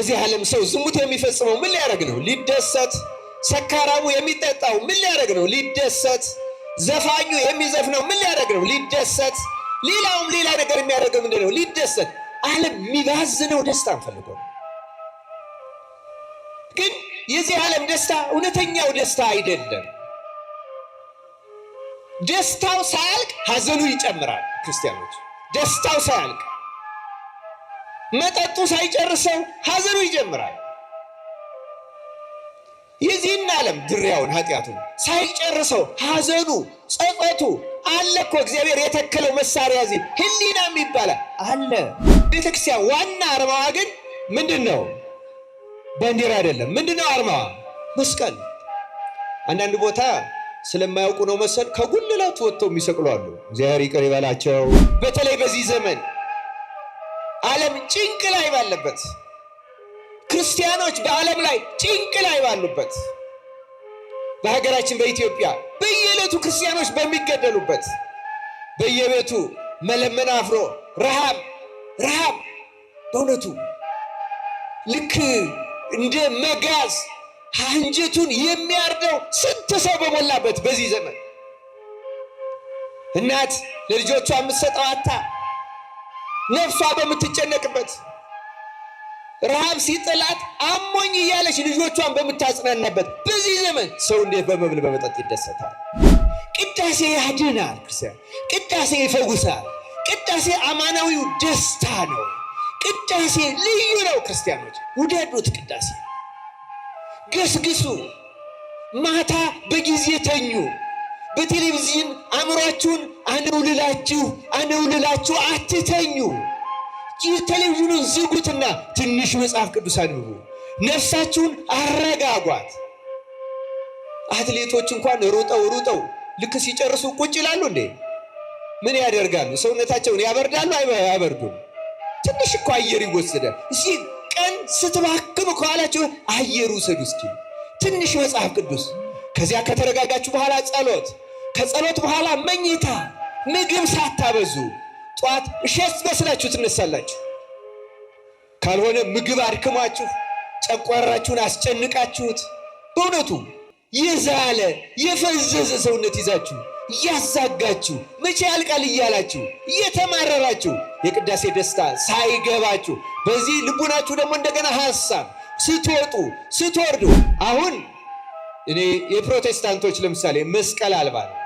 እዚህ ዓለም ሰው ዝሙት የሚፈጽመው ምን ሊያደርግ ነው? ሊደሰት። ሰካራሙ የሚጠጣው ምን ሊያደርግ ነው? ሊደሰት። ዘፋኙ የሚዘፍነው ምን ሊያደርግ ነው? ሊደሰት። ሌላውም ሌላ ነገር የሚያደርገው ምንድን ነው? ሊደሰት። ዓለም የሚባዝነው ደስታ ፈልጎ ነው። ግን የዚህ ዓለም ደስታ እውነተኛው ደስታ አይደለም። ደስታው ሳያልቅ ሐዘኑ ይጨምራል። ክርስቲያኖች ደስታው ሳያልቅ መጠጡ ሳይጨርሰው ሐዘኑ ይጀምራል። የዚህን ዓለም ድሪያውን ኃጢአቱን ሳይጨርሰው ሐዘኑ ጸጸቱ አለ እኮ። እግዚአብሔር የተከለው መሳሪያ እዚህ ህሊናም ይባላል አለ። ቤተክርስቲያን ዋና አርማዋ ግን ምንድን ነው? ባንዲራ አይደለም። ምንድን ነው አርማዋ? መስቀል። አንዳንድ ቦታ ስለማያውቁ ነው መሰል ከጉልላቱ ወጥተው የሚሰቅሉ አሉ። እግዚአብሔር ይቅር ይበላቸው። በተለይ በዚህ ዘመን ዓለም ጭንቅ ላይ ባለበት፣ ክርስቲያኖች በዓለም ላይ ጭንቅ ላይ ባሉበት፣ በሀገራችን በኢትዮጵያ በየዕለቱ ክርስቲያኖች በሚገደሉበት፣ በየቤቱ መለመን አፍሮ ረሃብ በእውነቱ ልክ እንደ መጋዝ አንጀቱን የሚያርደው ስንት ሰው በሞላበት በዚህ ዘመን እናት ለልጆቿ የምትሰጠው አታ ነፍሷ በምትጨነቅበት፣ ረሃብ ሲጥላት አሞኝ እያለች ልጆቿን በምታጽናናበት በዚህ ዘመን ሰው እንዴት በመብል በመጠጥ ይደሰታል? ቅዳሴ ያድናል። ክርስቲያን ቅዳሴ ይፈውሳል። ቅዳሴ አማናዊው ደስታ ነው። ቅዳሴ ልዩ ነው። ክርስቲያኖች ውደዱት። ቅዳሴ ገስግሱ። ማታ በጊዜ ተኙ። በቴሌቪዥን አእምሯችሁን አነውልላችሁ አትተኙ። ቴሌቪዥኑን ዝጉትና ትንሽ መጽሐፍ ቅዱስ አንብቡ። ነፍሳችሁን አረጋጓት። አትሌቶች እንኳን ሩጠው ልክ ሲጨርሱ ቁጭ ይላሉ እንዴ? ምን ያደርጋሉ? ሰውነታቸውን ያበርዳሉ? አያበርዱም? ትንሽ እኮ አየር ይወሰዳል። እስኪ ቀን ስትባክኑ ከኋላችሁ አየር ውሰዱ እስኪ ትንሽ መጽሐፍ ቅዱስ። ከዚያ ከተረጋጋችሁ በኋላ ጸሎት፣ ከጸሎት በኋላ መኝታ። ምግብ ሳታበዙ ጠዋት እሸት በስላችሁ ትነሳላችሁ። ካልሆነ ምግብ አድክሟችሁ ጨጓራችሁን አስጨንቃችሁት በእውነቱ የዛለ የፈዘዘ ሰውነት ይዛችሁ እያዛጋችሁ መቼ ያልቃል እያላችሁ እየተማረራችሁ የቅዳሴ ደስታ ሳይገባችሁ በዚህ ልቡናችሁ ደግሞ እንደገና ሐሳብ ስትወጡ ስትወርዱ። አሁን እኔ የፕሮቴስታንቶች ለምሳሌ መስቀል አልባ ነው።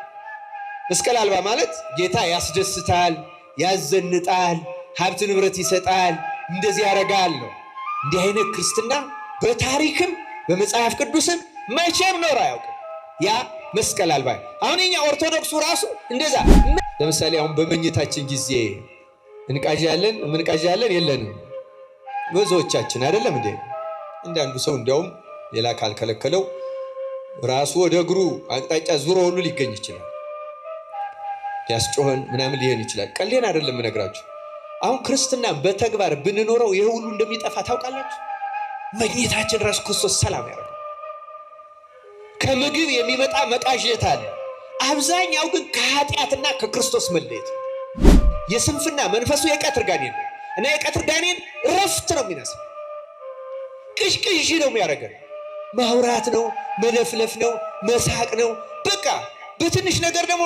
መስቀል አልባ ማለት ጌታ ያስደስታል፣ ያዘንጣል፣ ሀብት ንብረት ይሰጣል፣ እንደዚህ ያደርጋል ነው። እንዲህ አይነት ክርስትና በታሪክም በመጽሐፍ ቅዱስም መቼም ኖር አያውቅም። ያ መስቀል አልባ። አሁን የኛ ኦርቶዶክሱ ራሱ እንደዛ። ለምሳሌ አሁን በመኝታችን ጊዜ እንቃዣለን የለንም ብዙዎቻችን አይደለም እንዴ? እንዳንዱ ሰው እንዲያውም ሌላ ካልከለከለው ራሱ ወደ እግሩ አቅጣጫ ዙሮ ሁሉ ሊገኝ ይችላል። ሊያስጮኸን ምናምን ሊሆን ይችላል። ቀልዴን አይደለም እነግራችሁ። አሁን ክርስትና በተግባር ብንኖረው ይሄ ሁሉ እንደሚጠፋ ታውቃላችሁ። መኝታችን ራሱ ክርስቶስ ሰላም ያደርጋል። ከምግብ የሚመጣ መቃዠት አለ። አብዛኛው ግን ከኃጢአትና ከክርስቶስ መለየት። የስንፍና መንፈሱ የቀትር ጋኔን ነው እና የቀትር ጋኔን ረፍት ነው የሚነሳው። ቅዥቅዥ ነው የሚያደርገን። ማውራት ነው፣ መለፍለፍ ነው፣ መሳቅ ነው። በቃ በትንሽ ነገር ደግሞ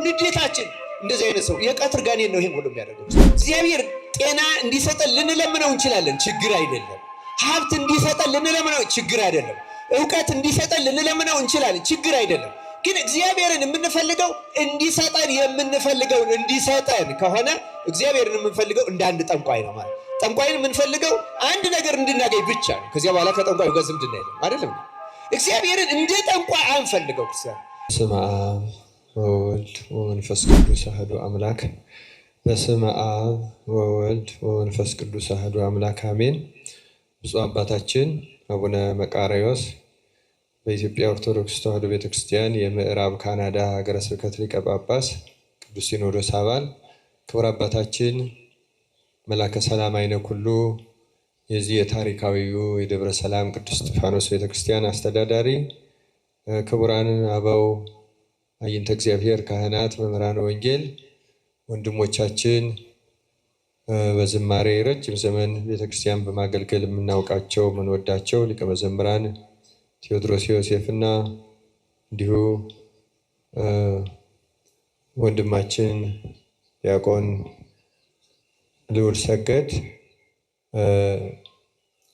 ንዴታችን። እንደዚህ አይነት ሰው የቀትር ጋኔን ነው ይሄን ሁሉ የሚያደርገው። እግዚአብሔር ጤና እንዲሰጠን ልንለምነው እንችላለን፣ ችግር አይደለም። ሀብት እንዲሰጠን ልንለምነው ችግር አይደለም። እውቀት እንዲሰጠን ልንለምነው እንችላለን፣ ችግር አይደለም። ግን እግዚአብሔርን የምንፈልገው እንዲሰጠን የምንፈልገውን እንዲሰጠን ከሆነ እግዚአብሔርን የምንፈልገው እንደ አንድ ጠንቋይ ነው ማለት። ጠንቋይን የምንፈልገው አንድ ነገር እንድናገኝ ብቻ ነው። ከዚያ በኋላ ከጠንቋዩ ጋር ዝምድና የለም አይደለም። እግዚአብሔርን እንደ ጠንቋይ አንፈልገው። ክርስቲያን በስመ አብ ወወልድ ወመንፈስ ቅዱስ አሐዱ አምላክ። በስመ አብ ወወልድ ወመንፈስ ቅዱስ አሐዱ አምላክ አሜን። ብፁዕ አባታችን አቡነ መቃርዮስ በኢትዮጵያ ኦርቶዶክስ ተዋሕዶ ቤተክርስቲያን የምዕራብ ካናዳ ሀገረ ስብከት ሊቀ ጳጳስ፣ ቅዱስ ሲኖዶስ አባል፣ ክቡር አባታችን መላከ ሰላም አይነ ኩሉ የዚህ የታሪካዊው የደብረ ሰላም ቅዱስ እስጢፋኖስ ቤተክርስቲያን አስተዳዳሪ፣ ክቡራን አበው አይንተ እግዚአብሔር ካህናት፣ መምህራን ወንጌል፣ ወንድሞቻችን በዝማሬ ረጅም ዘመን ቤተክርስቲያን በማገልገል የምናውቃቸው የምንወዳቸው ሊቀ መዘምራን ቴዎድሮስ ዮሴፍና እንዲሁ ወንድማችን ዲያቆን ልዑል ሰገድ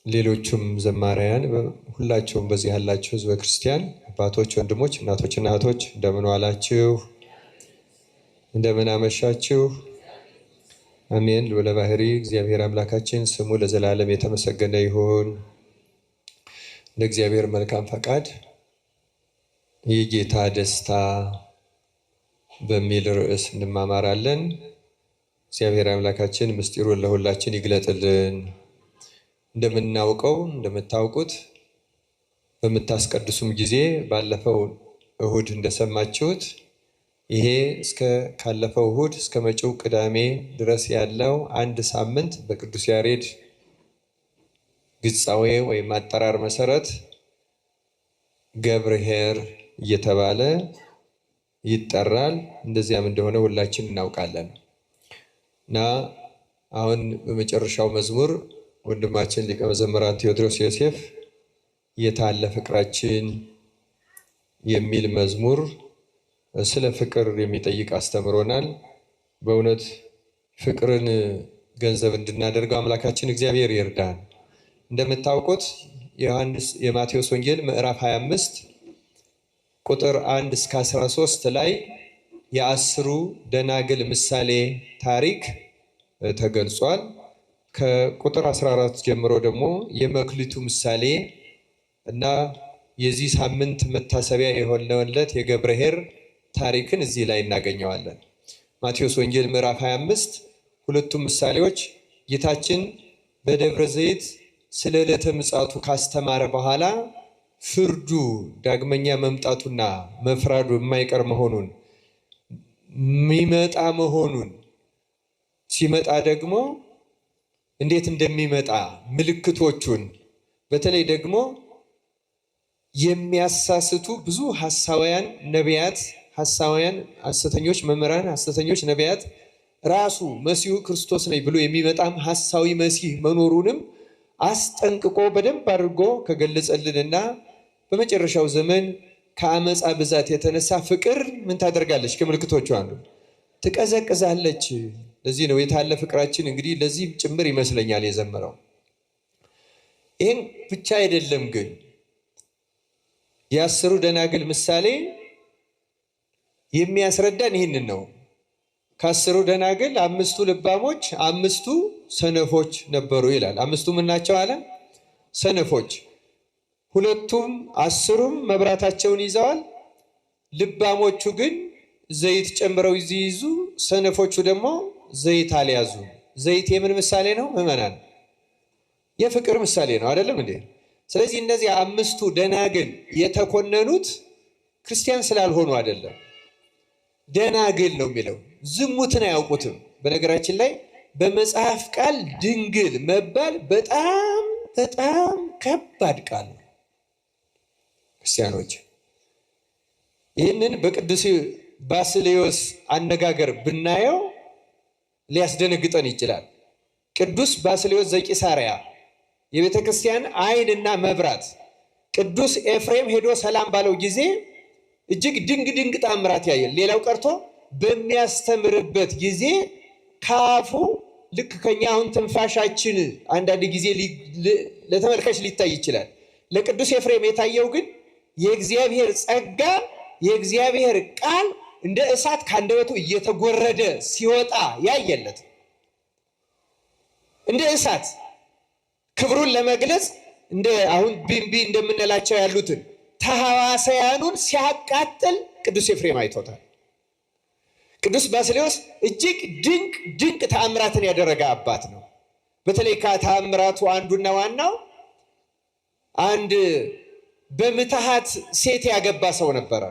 ሌሎቹም ዘማሪያን ሁላቸውም በዚህ ያላችሁ ህዝበ ክርስቲያን አባቶች፣ ወንድሞች፣ እናቶችና እህቶች እንደምን ዋላችሁ? እንደምን አመሻችሁ? አሜን። ልዑለ ባሕሪ እግዚአብሔር አምላካችን ስሙ ለዘላለም የተመሰገነ ይሁን። እንደ እግዚአብሔር መልካም ፈቃድ የጌታ ደስታ በሚል ርዕስ እንማማራለን። እግዚአብሔር አምላካችን ምስጢሩን ለሁላችን ይግለጥልን። እንደምታውቁት በምታስቀድሱም ጊዜ ባለፈው እሁድ እንደሰማችሁት ይሄ ካለፈው እሁድ እስከ መጪው ቅዳሜ ድረስ ያለው አንድ ሳምንት በቅዱስ ያሬድ ግጻዌ ወይም አጠራር መሰረት ገብርኄር እየተባለ ይጠራል። እንደዚያም እንደሆነ ሁላችን እናውቃለን። እና አሁን በመጨረሻው መዝሙር ወንድማችን ሊቀ መዘምራን ቴዎድሮስ ዮሴፍ የታለ ፍቅራችን የሚል መዝሙር ስለ ፍቅር የሚጠይቅ አስተምሮናል። በእውነት ፍቅርን ገንዘብ እንድናደርገው አምላካችን እግዚአብሔር ይርዳን። እንደምታውቁት የማቴዎስ ወንጌል ምዕራፍ 25 ቁጥር 1 እስከ 13 ላይ የአስሩ ደናግል ምሳሌ ታሪክ ተገልጿል። ከቁጥር 14 ጀምሮ ደግሞ የመክሊቱ ምሳሌ እና የዚህ ሳምንት መታሰቢያ የሆነለት የገብርኄር ታሪክን እዚህ ላይ እናገኘዋለን። ማቴዎስ ወንጌል ምዕራፍ 25 ሁለቱም ምሳሌዎች ጌታችን በደብረ ዘይት ስለ ዕለተ ምጽአቱ ካስተማረ በኋላ ፍርዱ ዳግመኛ መምጣቱና መፍራዱ የማይቀር መሆኑን የሚመጣ መሆኑን ሲመጣ ደግሞ እንዴት እንደሚመጣ ምልክቶቹን በተለይ ደግሞ የሚያሳስቱ ብዙ ሐሳውያን ነቢያት፣ ሐሳውያን ሐሰተኞች መምህራን፣ ሐሰተኞች ነቢያት ራሱ መሲሁ ክርስቶስ ነኝ ብሎ የሚመጣም ሐሳዊ መሲህ መኖሩንም አስጠንቅቆ በደንብ አድርጎ ከገለጸልንና በመጨረሻው ዘመን ከአመፃ ብዛት የተነሳ ፍቅር ምን ታደርጋለች? ከምልክቶቹ አንዱ ትቀዘቅዛለች። ለዚህ ነው የታለ ፍቅራችን እንግዲህ ለዚህ ጭምር ይመስለኛል የዘመረው። ይህን ብቻ አይደለም ግን የአስሩ ደናግል ምሳሌ የሚያስረዳን ይህንን ነው። ከአስሩ ደናግል አምስቱ ልባሞች፣ አምስቱ ሰነፎች ነበሩ ይላል። አምስቱ ምን ናቸው አለ? ሰነፎች። ሁለቱም አስሩም መብራታቸውን ይዘዋል። ልባሞቹ ግን ዘይት ጨምረው ይይዙ፣ ሰነፎቹ ደግሞ ዘይት አልያዙ። ዘይት የምን ምሳሌ ነው? ምዕመናን የፍቅር ምሳሌ ነው አይደለም እንዴ? ስለዚህ እነዚህ አምስቱ ደናግል የተኮነኑት ክርስቲያን ስላልሆኑ አይደለም። ደናግል ነው የሚለው ዝሙትን አያውቁትም። በነገራችን ላይ በመጽሐፍ ቃል ድንግል መባል በጣም በጣም ከባድ ቃል ነው። ክርስቲያኖች ይህንን በቅዱስ ባስልዮስ አነጋገር ብናየው ሊያስደነግጠን ይችላል። ቅዱስ ባስልዮስ ዘቂሳርያ የቤተ ክርስቲያን ዓይንና መብራት፣ ቅዱስ ኤፍሬም ሄዶ ሰላም ባለው ጊዜ እጅግ ድንቅ ተአምራት ያያል። ሌላው ቀርቶ በሚያስተምርበት ጊዜ ካፉ ልክ ከኛ አሁን ትንፋሻችን አንዳንድ ጊዜ ለተመልካች ሊታይ ይችላል። ለቅዱስ ኤፍሬም የታየው ግን የእግዚአብሔር ጸጋ፣ የእግዚአብሔር ቃል እንደ እሳት ከአንደበቱ እየተጎረደ ሲወጣ ያየለት እንደ እሳት ክብሩን ለመግለጽ እንደ አሁን ቢንቢ እንደምንላቸው ያሉትን ተሐዋስያኑን ሲያቃጥል ቅዱስ ኤፍሬም አይቶታል። ቅዱስ ባስልዮስ እጅግ ድንቅ ተአምራትን ያደረገ አባት ነው። በተለይ ከተአምራቱ አንዱና ዋናው አንድ በምትሃት ሴት ያገባ ሰው ነበረ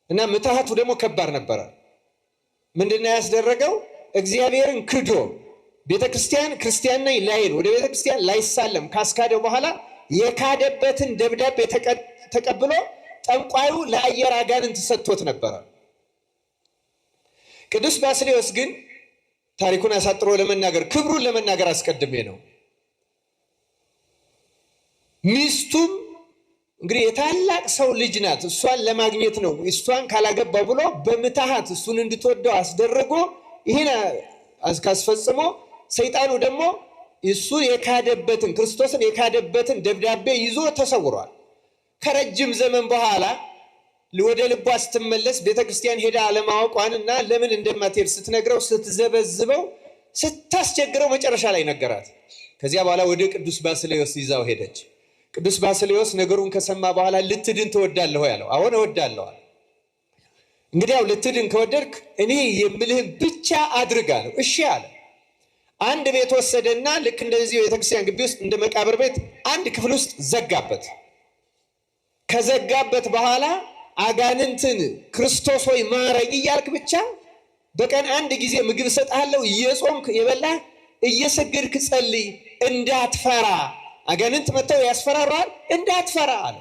እና ምትሃቱ ደግሞ ከባድ ነበረ። ምንድነው ያስደረገው? እግዚአብሔርን ክዶ ቤተክርስቲያን ክርስቲያን ነኝ ላይል ወደ ቤተክርስቲያን ላይሳለም ካስካደው በኋላ የካደበትን ደብዳቤ ተቀብሎ ጠንቋዩ ለአየር አጋንንት ሰጥቶት ነበረ። ቅዱስ ባስልዮስ ግን ታሪኩን አሳጥሮ ለመናገር ክብሩን ለመናገር አስቀድሜ ነው። ሚስቱም እንግዲህ የታላቅ ሰው ልጅ ናት። እሷን ለማግኘት ነው። እሷን ካላገባው ብሎ በምትሃት እሱን እንድትወደው አስደረጎ ይህን ካስፈጽሞ ሰይጣኑ ደግሞ እሱ የካደበትን ክርስቶስን የካደበትን ደብዳቤ ይዞ ተሰውሯል። ከረጅም ዘመን በኋላ ወደ ልቧ ስትመለስ ቤተክርስቲያን ሄዳ አለማወቋንና ለምን እንደማትሄድ ስትነግረው ስትዘበዝበው ስታስቸግረው መጨረሻ ላይ ነገራት። ከዚያ በኋላ ወደ ቅዱስ ባስልዮስ ይዛው ሄደች። ቅዱስ ባስልዮስ ነገሩን ከሰማ በኋላ ልትድን ትወዳለህ ያለው፣ አሁን እወዳለሁ። እንግዲያው ልትድን ከወደድክ እኔ የምልህን ብቻ አድርግ አለው። እሺ አለ። አንድ ቤት ወሰደና ልክ እንደዚህ ቤተክርስቲያን ግቢ ውስጥ እንደ መቃብር ቤት አንድ ክፍል ውስጥ ዘጋበት። ከዘጋበት በኋላ አጋንንትን ክርስቶስ ሆይ ማረኝ እያልክ ብቻ በቀን አንድ ጊዜ ምግብ እሰጥሃለሁ፣ እየጾምክ የበላህ እየሰገድክ ጸልይ፣ እንዳትፈራ። አጋንንት መጥተው ያስፈራራል፣ እንዳትፈራ አለ።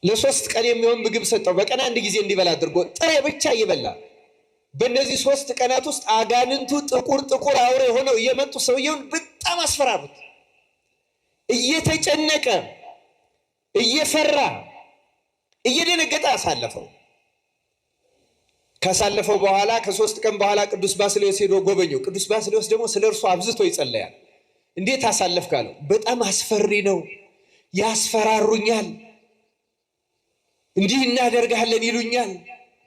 ለ3 ቀን የሚሆን ምግብ ሰጠው። በቀን አንድ ጊዜ እንዲበላ አድርጎ ጥሬ ብቻ እየበላ በእነዚህ 3 ቀናት ውስጥ አጋንንቱ ጥቁር አውሬ ሆነው እየመጡ ሰውየውን በጣም አስፈራሩት። እየተጨነቀ እየፈራ እየደነገጠ አሳለፈው። ካሳለፈው በኋላ ከ3 ቀን በኋላ ቅዱስ ባስልዮስ ሄዶ ጎበኘው። ቅዱስ ባስልዮስ ደግሞ ስለ እርሱ አብዝቶ ይጸለያል። እንዴት አሳለፍክ አለው። በጣም አስፈሪ ነው፣ ያስፈራሩኛል፣ እንዲህ እናደርጋለን ይሉኛል፣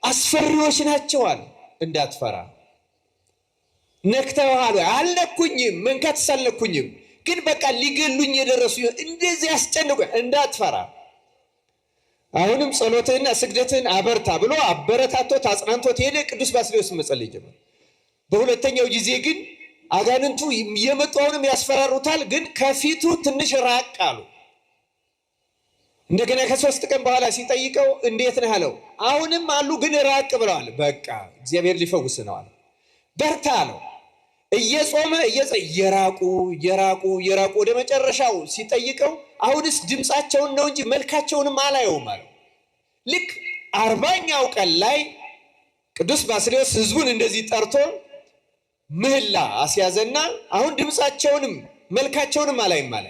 አስፈሪዎች ናቸው አለ። እንዳትፈራ። ነክተዋል? አልነኩኝም፣ መንካት ሳልነኩኝም፣ ግን በቃ ሊገሉኝ የደረሱ እንደዚህ ያስጨንቁ፣ እንዳትፈራ። አሁንም ጸሎትህና ስግደትህን አበርታ ብሎ አበረታቶት አጽናንቶት ሄደ። ቅዱስ ባስልዮስ መጸለይ ጀመረ። በሁለተኛው ጊዜ ግን አጋንንቱ የመጡ አሁንም ያስፈራሩታል፣ ግን ከፊቱ ትንሽ ራቅ አሉ። እንደገና ከ3 ቀን በኋላ ሲጠይቀው እንዴት ነህ አለው። አሁንም አሉ ግን ራቅ ብለዋል። በቃ እግዚአብሔር ሊፈውስ ነው አለ። በርታ አለው። እየጾመ እየራቁ ወደ መጨረሻው ሲጠይቀው አሁንስ ድምፃቸውን ነው እንጂ መልካቸውንም አላየውም አለው። ልክ 40ኛው ቀን ላይ ቅዱስ ባስልዮስ ሕዝቡን እንደዚህ ጠርቶ ምህላ አስያዘና አሁን ድምፃቸውንም መልካቸውንም አላይም አለ።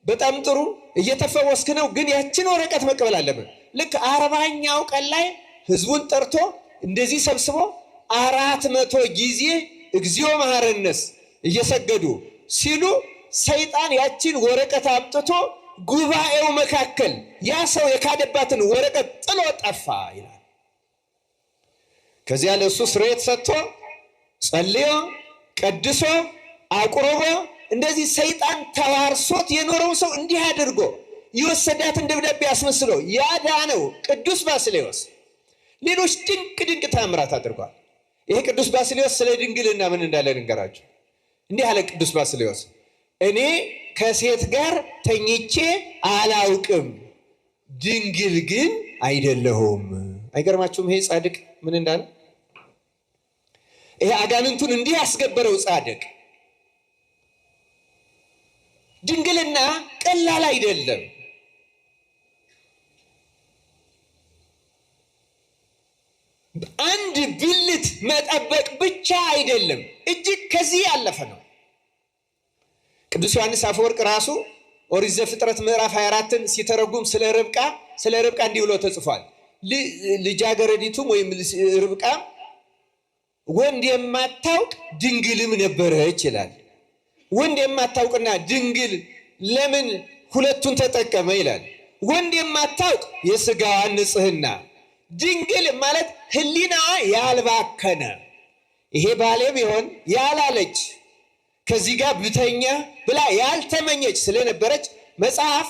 በጣም ጥሩ እየተፈወስክ ነው፣ ግን ያችን ወረቀት መቀበል አለብን። ልክ 40ኛው ቀን ላይ ሕዝቡን ጠርቶ እንደዚህ ሰብስቦ 400 ጊዜ እግዚኦ መሐረነስ እየሰገዱ ሲሉ ሰይጣን ያችን ወረቀት አምጥቶ ጉባኤው መካከል ያ ሰው የካደባትን ወረቀት ጥሎ ጠፋ ይላል። ከዚያ ለእሱ ስርየት ሰጥቶ ጸልዮ ቀድሶ አቁርቦ እንደዚህ ሰይጣን ተዋርሶት የኖረው ሰው እንዲህ አድርጎ የወሰዳትን ደብዳቤ አስመስሎ ያዳነው ቅዱስ ባስልዮስ ሌሎች ድንቅ ተአምራት አድርጓል። ይሄ ቅዱስ ባስልዮስ ስለ ድንግልና ምን እንዳለ ልንገራችሁ። እንዲህ አለ ቅዱስ ባስልዮስ፣ እኔ ከሴት ጋር ተኝቼ አላውቅም፣ ድንግል ግን አይደለሁም። አይገርማችሁም? ይሄ ጻድቅ ምን እንዳለ። ይሄ አጋንንቱን እንዲህ ያስገበረው ጻድቅ ድንግልና ቀላል አይደለም። አንድ ብልት መጠበቅ ብቻ አይደለም፣ እጅግ ከዚህ ያለፈ ነው። ቅዱስ ዮሐንስ አፈወርቅ ራሱ ኦሪት ዘፍጥረት ምዕራፍ 24ን ሲተረጉም ስለ ርብቃ እንዲህ ብሎ ተጽፏል። ልጃገረዲቱም ወይም ርብቃ ወንድ የማታውቅ ድንግልም ነበረች ይላል። ወንድ የማታውቅና ድንግል ለምን ሁለቱን ተጠቀመ ይላል። ወንድ የማታውቅ የሥጋዋን ንጽሕና፣ ድንግል ማለት ሕሊናዋ ያልባከነ፣ ይሄ ባሌ ቢሆን ያላለች ከዚህ ጋር ብተኛ ብላ ያልተመኘች ስለነበረች መጽሐፍ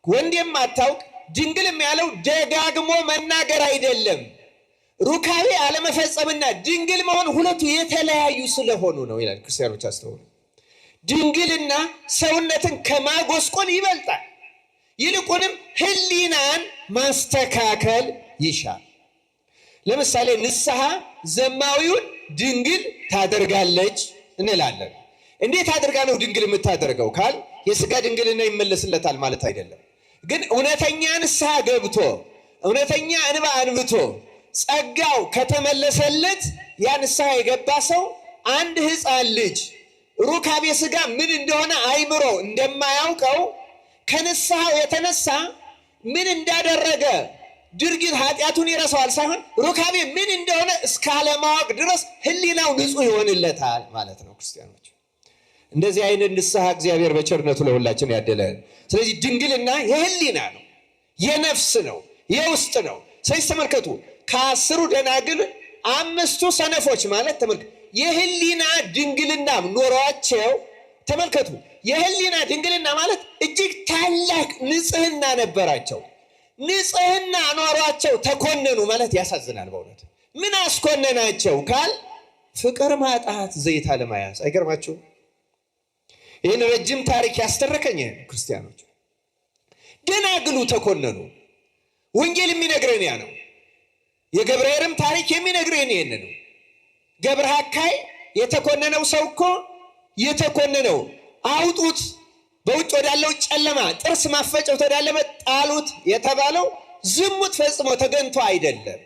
ወንድ የማታውቅ ድንግልም ያለው ደጋግሞ መናገር አይደለም። ሩካቤ አለመፈጸምና ድንግል መሆን ሁለቱ የተለያዩ ስለሆኑ ነው ይላል። ክርስቲያኖች አስተውሉ። ድንግልና ሰውነትን ከማጎስቆል ይበልጣል። ይልቁንም ሕሊናን ማስተካከል ይሻል። ለምሳሌ ንስሐ ዘማዊውን ድንግል ታደርጋለች እንላለን። እንዴት አድርጋ ነው ድንግል የምታደርገው ካል የሥጋ ድንግልና ይመለስለታል ማለት አይደለም። ግን እውነተኛ ንስሐ ገብቶ እውነተኛ እንባ አንብቶ ጸጋው ከተመለሰለት ያ ንስሐ የገባ ሰው አንድ ሕፃን ልጅ ሩካቤ ሥጋ ምን እንደሆነ አይምሮ እንደማያውቀው ከንስሐው የተነሳ ምን እንዳደረገ ድርጊት ኃጢአቱን ይረሳዋል ሳይሆን ሩካቤ ምን እንደሆነ እስካለማወቅ ድረስ ሕሊናው ንጹሕ ይሆንለታል ማለት ነው። ክርስቲያኖች እንደዚህ አይነት ንስሐ እግዚአብሔር በቸርነቱ ለሁላችን ያደለን። ስለዚህ ድንግልና የሕሊና ነው፣ የነፍስ ነው፣ የውስጥ ነው። ስለዚህ ተመልከቱ፣ ከ10 ደናግል 5ቱ ሰነፎች ማለት ተመልከቱ የሕሊና ድንግልና ኖሯቸው፣ ተመልከቱ የሕሊና ድንግልና ማለት እጅግ ታላቅ ንጽህና ነበራቸው። ንጽህና ኖሯቸው ተኮነኑ ማለት ያሳዝናል በእውነት። ምን አስኮነናቸው ካል ፍቅር ማጣት፣ ዘይት አለመያዝ። አይገርማችሁም? ይህን ረጅም ታሪክ ያስተረከኝ ክርስቲያኖች ደናግሉ ተኮነኑ። ወንጌል የሚነግረን ያ ነው። የገብርኤልም ታሪክ የሚነግረን ይህን ነው። ገብረ ሐካይ የተኮነነው ሰው እኮ የተኮነነው አውጡት፣ በውጭ ወዳለው ጨለማ ጥርስ ማፈጨት ወዳለመ ጣሉት የተባለው ዝሙት ፈጽሞ ተገኝቶ አይደለም፣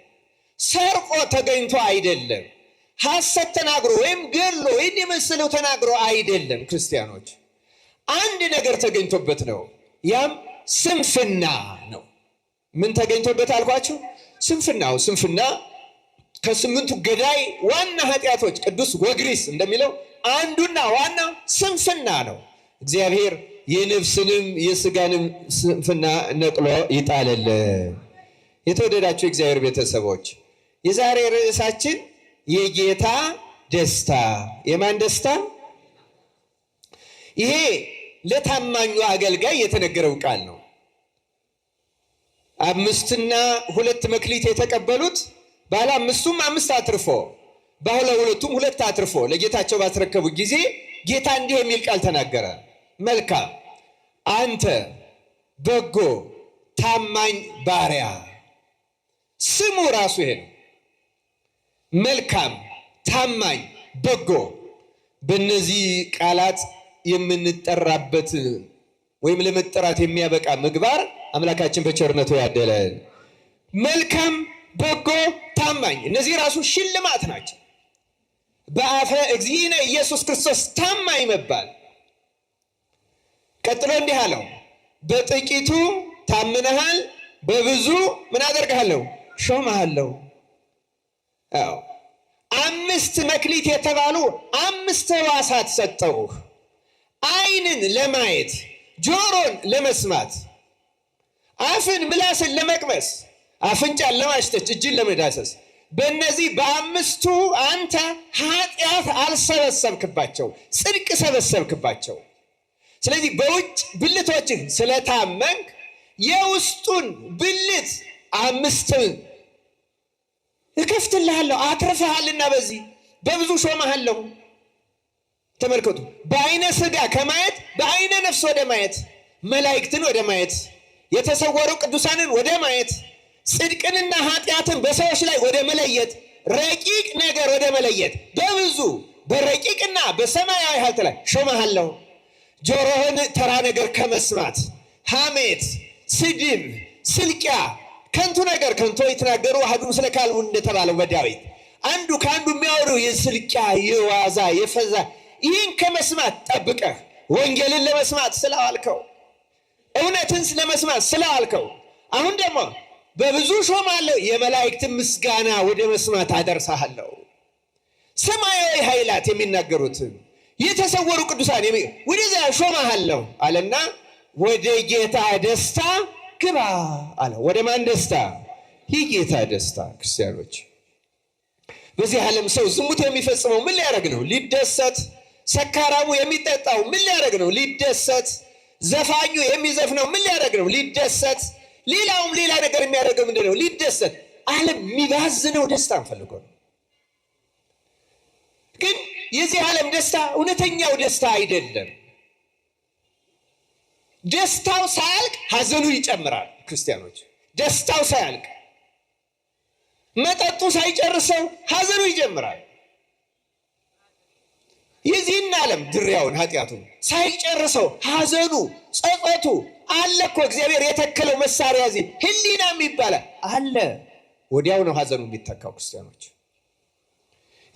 ሰርቆ ተገኝቶ አይደለም፣ ሐሰት ተናግሮ ወይም ገድሎ ወይም የመሰለው ተናግሮ አይደለም። ክርስቲያኖች አንድ ነገር ተገኝቶበት ነው። ያም ስንፍና ነው። ምን ተገኝቶበት አልኳችሁ? ስንፍናው። ስንፍና ከ8ቱ ገዳይ ዋና ኃጢአቶች ቅዱስ ጎግሪስ እንደሚለው አንዱና ዋናው ስንፍና ነው። እግዚአብሔር የነፍስንም የሥጋንም ስንፍና ነቅሎ ይጣልልን። የተወደዳችሁ የእግዚአብሔር ቤተሰቦች የዛሬ ርዕሳችን የጌታ ደስታ። የማን ደስታ? ይሄ ለታማኙ አገልጋይ የተነገረው ቃል ነው። 5ና 2 መክሊት የተቀበሉት ባለ 5ቱም 5 አትርፎ ባለ 2ቱም 2 አትርፎ ለጌታቸው ባስረከቡ ጊዜ ጌታ እንዲህ የሚል ቃል ተናገረ። መልካም አንተ በጎ ታማኝ ባሪያ። ስሙ ራሱ ይሄ ነው። መልካም ታማኝ በጎ። በእነዚህ ቃላት የምንጠራበት ወይም ለመጠራት የሚያበቃ ምግባር አምላካችን በቸርነቱ ያደለን። መልካም በጎ ታማኝ፣ እነዚህ ራሱ ሽልማት ናቸው። በአፈ እግዚእነ ኢየሱስ ክርስቶስ ታማኝ መባል። ቀጥሎ እንዲህ አለው፣ በጥቂቱ ታምነሃል፣ በብዙ ምን አደርግሃለሁ? ሾምሃለሁ። አዎ 5 መክሊት የተባሉ 5 ሕዋሳት ሰጠውህ። ዓይንን ለማየት፣ ጆሮን ለመስማት፣ አፍን ምላስን ለመቅመስ፣ አፍንጫን ለማሽተት፣ እጅን ለመዳሰስ። በእነዚህ በ5ቱ አንተ ኃጢአት አልሰበሰብክባቸው፣ ጽድቅ ሰበሰብክባቸው። ስለዚህ በውጭ ብልቶችህ ስለታመንክ የውስጡን ብልት 5 እከፍትልሃለሁ፣ አትርፈሃልና በዚህ በብዙ ሾመሃለሁ። ተመልከቱ፣ በአይነ ሥጋ ከማየት በአይነ ነፍስ ወደ ማየት፣ መላእክትን ወደ ማየት፣ የተሰወሩ ቅዱሳንን ወደ ማየት፣ ጽድቅንና ኃጢአትን በሰዎች ላይ ወደ መለየት፣ ረቂቅ ነገር ወደ መለየት፣ በብዙ በረቂቅና በሰማያዊ ሀብት ላይ ሾመሃለሁ። ጆሮህን ተራ ነገር ከመስማት ሐሜት፣ ስድብ፣ ስልቂያ፣ ከንቱ ነገር ከንቱ የተናገሩ አሐዱ ምስለ ካልቡ እንደተባለው በዳዊት አንዱ ከአንዱ የሚያወሩ የስልቂያ የዋዛ የፈዛ ይህን ከመስማት ጠብቀህ ወንጌልን ለመስማት ስለዋልከው፣ እውነትን ለመስማት ስለዋልከው፣ አሁን ደግሞ በብዙ ሾማለሁ፣ የመላእክትን ምስጋና ወደ መስማት አደርሳለሁ። ሰማያዊ ኃይላት የሚናገሩትን የተሰወሩ ቅዱሳን ወደዚያ ሾማለሁ አለና ወደ ጌታ ደስታ ግባ አለ። ወደ ማን ደስታ? የጌታ ደስታ። ክርስቲያኖች በዚህ ዓለም ሰው ዝሙት የሚፈጽመው ምን ሊያደርግ ነው? ሊደሰት። ሰካራሙ የሚጠጣው ምን ሊያደርግ ነው? ሊደሰት። ዘፋኙ የሚዘፍነው ምን ሊያደርግ ነው? ሊደሰት። ሌላውም ሌላ ነገር የሚያደርገው ምንድን ነው? ሊደሰት። ዓለም የሚባዝነው ደስታን ፈልጎ ነው። ግን የዚህ ዓለም ደስታ እውነተኛው ደስታ አይደለም። ደስታው ሳያልቅ ሐዘኑ ይጨምራል። ክርስቲያኖች ደስታው ሳያልቅ መጠጡ ሳይጨርሰው ሐዘኑ ይጀምራል። የዚህን ዓለም ድሪያውን ኃጢአቱን ሳይጨርሰው ሐዘኑ ጸጸቱ አለ እኮ። እግዚአብሔር የተከለው መሳሪያ እዚህ ሕሊናም ይባላል አለ። ወዲያው ነው ሐዘኑ የሚተካው። ክርስቲያኖች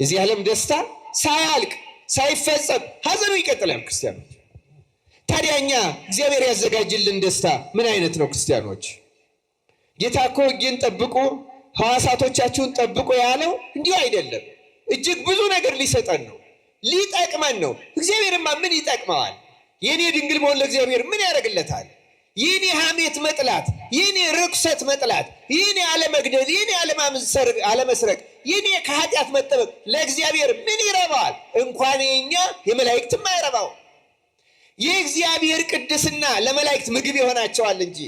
የዚህ ዓለም ደስታ ሳያልቅ ሳይፈጸም ሐዘኑ ይቀጥላል። ክርስቲያኖች ታዲያ እኛ እግዚአብሔር ያዘጋጅልን ደስታ ምን አይነት ነው? ክርስቲያኖች ጌታ እኮ ሕጌን ጠብቁ ሕዋሳቶቻችሁን ጠብቁ ያለው እንዲሁ አይደለም። እጅግ ብዙ ነገር ሊሰጠን ነው፣ ሊጠቅመን ነው። እግዚአብሔርማ ምን ይጠቅመዋል? የኔ ድንግል መሆን ለእግዚአብሔር ምን ያደርግለታል? የኔ ሐሜት መጥላት፣ የኔ ርኩሰት መጥላት፣ የኔ አለመግደል፣ የኔ አለመስረቅ፣ የኔ ከኃጢአት መጠበቅ ለእግዚአብሔር ምን ይረባዋል? እንኳን የኛ የመላእክትም አይረባው። የእግዚአብሔር ቅድስና ለመላእክት ምግብ ይሆናቸዋል እንጂ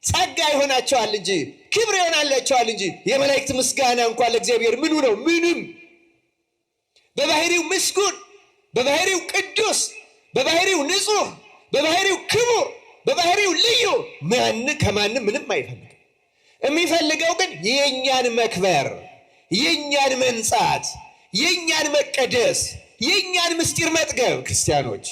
ጸጋ ይሆናቸዋል እንጂ ክብር ይሆናላቸዋል እንጂ የመላእክት ምስጋና እንኳን ለእግዚአብሔር ምኑ ነው? ምንም። በባህሪው ምስጉን፣ በባህሪው ቅዱስ፣ በባህሪው ንጹሕ፣ በባህሪው ክቡር፣ በባህሪው ልዩ ከማንም ምንም አይፈልግም። የሚፈልገው ግን የእኛን መክበር፣ የእኛን መንጻት፣ የእኛን መቀደስ፣ የእኛን ምስጢር መጥገብ። ክርስቲያኖች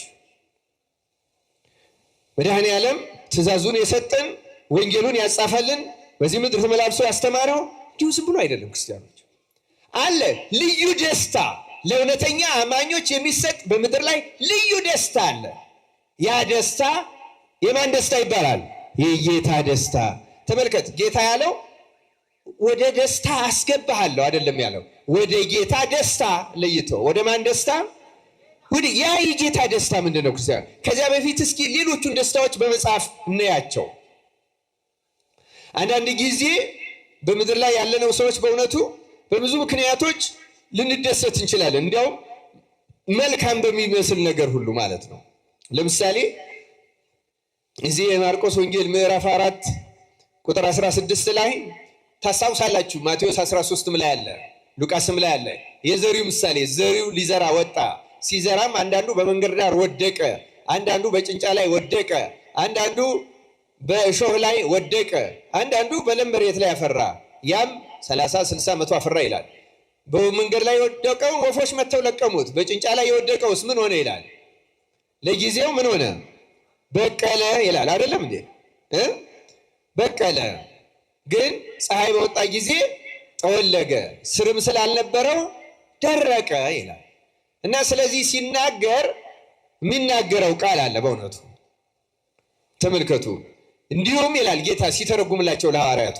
መድኃኔ ዓለም ትእዛዙን የሰጠን ወንጌሉን ያጻፈልን በዚህ ምድር ተመላልሶ ያስተማረው እንዲሁ ዝም ብሎ አይደለም። ክርስቲያኖች አለ ልዩ ደስታ ለእውነተኛ አማኞች የሚሰጥ በምድር ላይ ልዩ ደስታ አለ። ያ ደስታ የማን ደስታ ይባላል? የጌታ ደስታ። ተመልከት፣ ጌታ ያለው ወደ ደስታ አስገባሃለሁ አይደለም ያለው፣ ወደ ጌታ ደስታ ለይቶ። ወደ ማን ደስታ? ወደ ያ የጌታ ደስታ ምንድን ነው? ክርስቲያን ከዚያ በፊት እስኪ ሌሎቹን ደስታዎች በመጽሐፍ እናያቸው። አንዳንድ ጊዜ በምድር ላይ ያለነው ሰዎች በእውነቱ በብዙ ምክንያቶች ልንደሰት እንችላለን፣ እንዲያውም መልካም በሚመስል ነገር ሁሉ ማለት ነው። ለምሳሌ እዚህ የማርቆስ ወንጌል ምዕራፍ 4 ቁጥር 16 ላይ ታስታውሳላችሁ። ማቴዎስ 13ም ላይ አለ፣ ሉቃስም ላይ አለ። የዘሪው ምሳሌ ዘሪው ሊዘራ ወጣ። ሲዘራም አንዳንዱ በመንገድ ዳር ወደቀ፣ አንዳንዱ በጭንጫ ላይ ወደቀ፣ አንዳንዱ በእሾህ ላይ ወደቀ፣ አንዳንዱ በለም መሬት ላይ አፈራ። ያም 30 60 100 አፈራ ይላል። በመንገድ ላይ የወደቀው ወፎች መጥተው ለቀሙት። በጭንጫ ላይ የወደቀውስ ምን ሆነ ይላል? ለጊዜው ምን ሆነ? በቀለ ይላል። አይደለም እንዴ? በቀለ ግን ፀሐይ በወጣ ጊዜ ጠወለገ፣ ስርም ስላልነበረው ደረቀ ይላል። እና ስለዚህ ሲናገር የሚናገረው ቃል አለ። በእውነቱ ተመልከቱ። እንዲሁም ይላል ጌታ ሲተረጉምላቸው ለሐዋርያቱ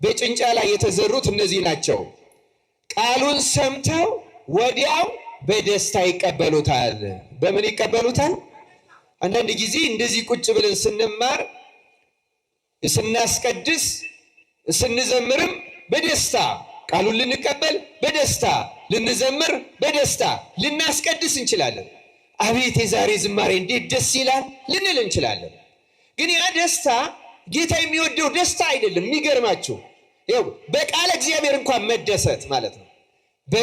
በጭንጫ ላይ የተዘሩት እነዚህ ናቸው፣ ቃሉን ሰምተው ወዲያው በደስታ ይቀበሉታል። በምን ይቀበሉታል? አንዳንድ ጊዜ እንደዚህ ቁጭ ብለን ስንማር፣ ስናስቀድስ፣ ስንዘምርም በደስታ ቃሉን ልንቀበል በደስታ ልንዘምር በደስታ ልናስቀድስ እንችላለን። አቤት የዛሬ ዝማሬ እንዴት ደስ ይላል ልንል እንችላለን። ግን ያ ደስታ ጌታ የሚወደው ደስታ አይደለም። የሚገርማችሁ ይኸው በቃለ እግዚአብሔር እንኳን መደሰት ማለት ነው።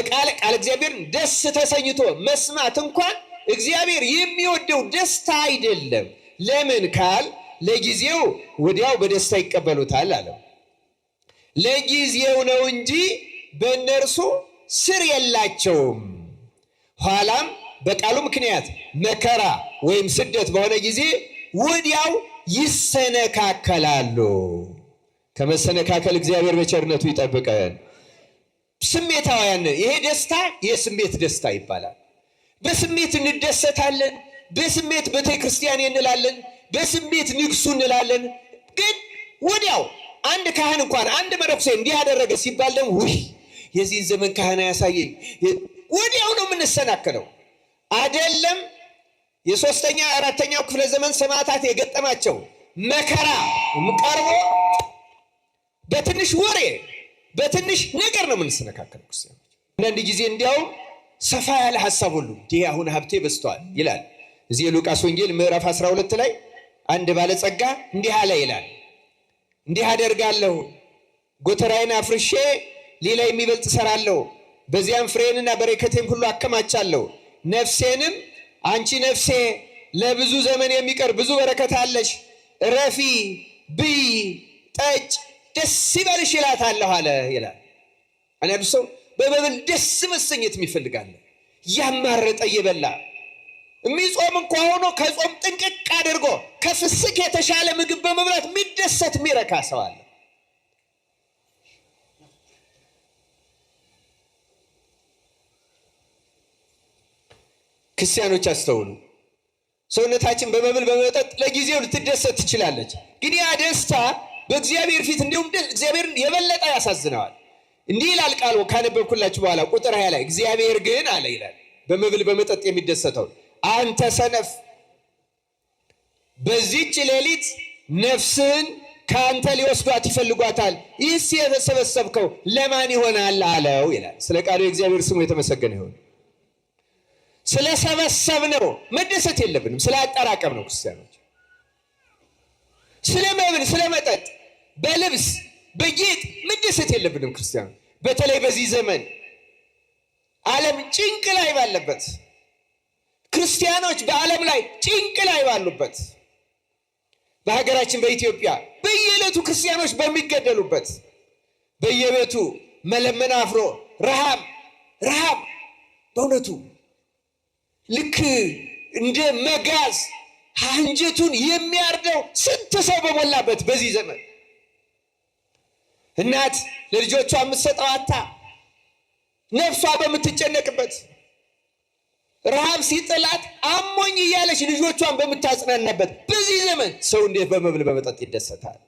ቃለ እግዚአብሔርን ደስ ተሰኝቶ መስማት እንኳን እግዚአብሔር የሚወደው ደስታ አይደለም። ለምን ካል ለጊዜው ወዲያው በደስታ ይቀበሉታል አለ። ለጊዜው ነው እንጂ በእነርሱ ስር የላቸውም። ኋላም በቃሉ ምክንያት መከራ ወይም ስደት በሆነ ጊዜ ወዲያው ይሰነካከላሉ። ከመሰነካከል እግዚአብሔር በቸርነቱ ይጠብቀን። ስሜታውያን፣ ይሄ ደስታ የስሜት ደስታ ይባላል። በስሜት እንደሰታለን፣ በስሜት ቤተ ክርስቲያን እንላለን፣ በስሜት ንግሱ እንላለን። ግን ወዲያው አንድ ካህን እንኳን አንድ መነኩሴ እንዲህ ያደረገ ሲባል ደግሞ ውይ የዚህን ዘመን ካህን ያሳየኝ፣ ወዲያው ነው የምንሰናከለው። አይደለም የሶስተኛ አራተኛው ክፍለ ዘመን ሰማዕታት የገጠማቸው መከራ ቀርቦ በትንሽ ወሬ በትንሽ ነገር ነው የምንሰነካከለው። ክርስቲያኖች አንዳንድ ጊዜ እንዲያውም ሰፋ ያለ ሐሳብ ሁሉ እንዲህ አሁን ሀብቴ በዝቷል ይላል። እዚህ የሉቃስ ወንጌል ምዕራፍ 12 ላይ አንድ ባለጸጋ እንዲህ አለ ይላል፣ እንዲህ አደርጋለሁ፣ ጎተራዬን አፍርሼ ሌላ የሚበልጥ እሰራለሁ፣ በዚያም ፍሬንና በረከቴን ሁሉ አከማቻለሁ። ነፍሴንም አንቺ ነፍሴ ለብዙ ዘመን የሚቀር ብዙ በረከት አለሽ፣ እረፊ፣ ብይ፣ ጠጭ፣ ደስ ይበልሽ ይላታለሁ አለ ይላል። አንዳንዱ ሰው በመብል ደስ መሰኘት ይፈልጋል። ያማረጠ እየበላ የሚጾም እንኳ ሆኖ ከጾም ጥንቅቅ አድርጎ ከፍስክ የተሻለ ምግብ በመብላት የሚደሰት የሚረካ ሰው አለ። ክርስቲያኖች አስተውሉ። ሰውነታችን በመብል በመጠጥ ለጊዜው ልትደሰት ትችላለች፣ ግን ያ ደስታ በእግዚአብሔር ፊት እንዲሁም እግዚአብሔርን የበለጠ ያሳዝነዋል። እንዲህ ይላል ቃሉ ካነበብኩላችሁ በኋላ ቁጥር 20 ላይ እግዚአብሔር ግን አለ ይላል በመብል በመጠጥ የሚደሰተው አንተ ሰነፍ በዚህች ሌሊት ነፍስህን ከአንተ ሊወስዷት ይፈልጓታል፣ ይህስ የተሰበሰብከው ለማን ይሆናል አለው ይላል። ስለ ቃሉ የእግዚአብሔር ስሙ የተመሰገነ ይሁን። ስለሰበሰብነው መደሰት የለብንም፣ ስለ አጠራቀም ነው። ክርስቲያኖች ስለ መብል ስለ መጠጥ በልብስ በጌጥ መደሰት የለብንም። ክርስቲያኖች በተለይ በዚህ ዘመን ዓለም ጭንቅ ላይ ባለበት፣ ክርስቲያኖች በዓለም ላይ ጭንቅ ላይ ባሉበት፣ በሀገራችን በኢትዮጵያ በየዕለቱ ክርስቲያኖች በሚገደሉበት፣ በየቤቱ መለመን አፍሮ ረሃብ በእውነቱ ልክ እንደ መጋዝ አንጀቱን የሚያርደው ስንት ሰው በሞላበት በዚህ ዘመን እናት ለልጆቿ የምትሰጠው አታ ነፍሷ በምትጨነቅበት፣ ረሃብ ሲጥላት አሞኝ እያለች ልጆቿን በምታጽናናበት በዚህ ዘመን ሰው እንዴት በመብል በመጠጥ ይደሰታል?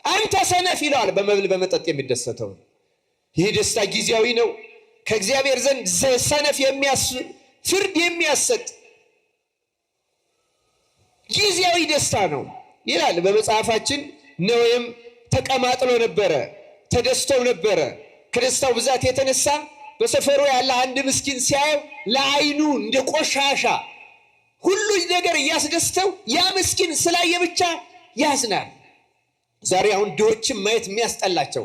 አንተ ሰነፍ ይለዋል በመብል በመጠጥ የሚደሰተው። ይህ ደስታ ጊዜያዊ ነው፣ ከእግዚአብሔር ዘንድ ሰነፍ ፍርድ የሚያሰጥ ጊዜያዊ ደስታ ነው ይላል በመጽሐፋችን። ነዌም ተቀማጥሎ ነበረ፣ ተደስተው ነበረ። ከደስታው ብዛት የተነሳ በሰፈሩ ያለ አንድ ምስኪን ሲያየው ለዓይኑ እንደ ቆሻሻ ሁሉ ነገር እያስደስተው ያ ምስኪን ስላየ ብቻ ያዝናል። ዛሬ አሁን ድሆችን ማየት የሚያስጠላቸው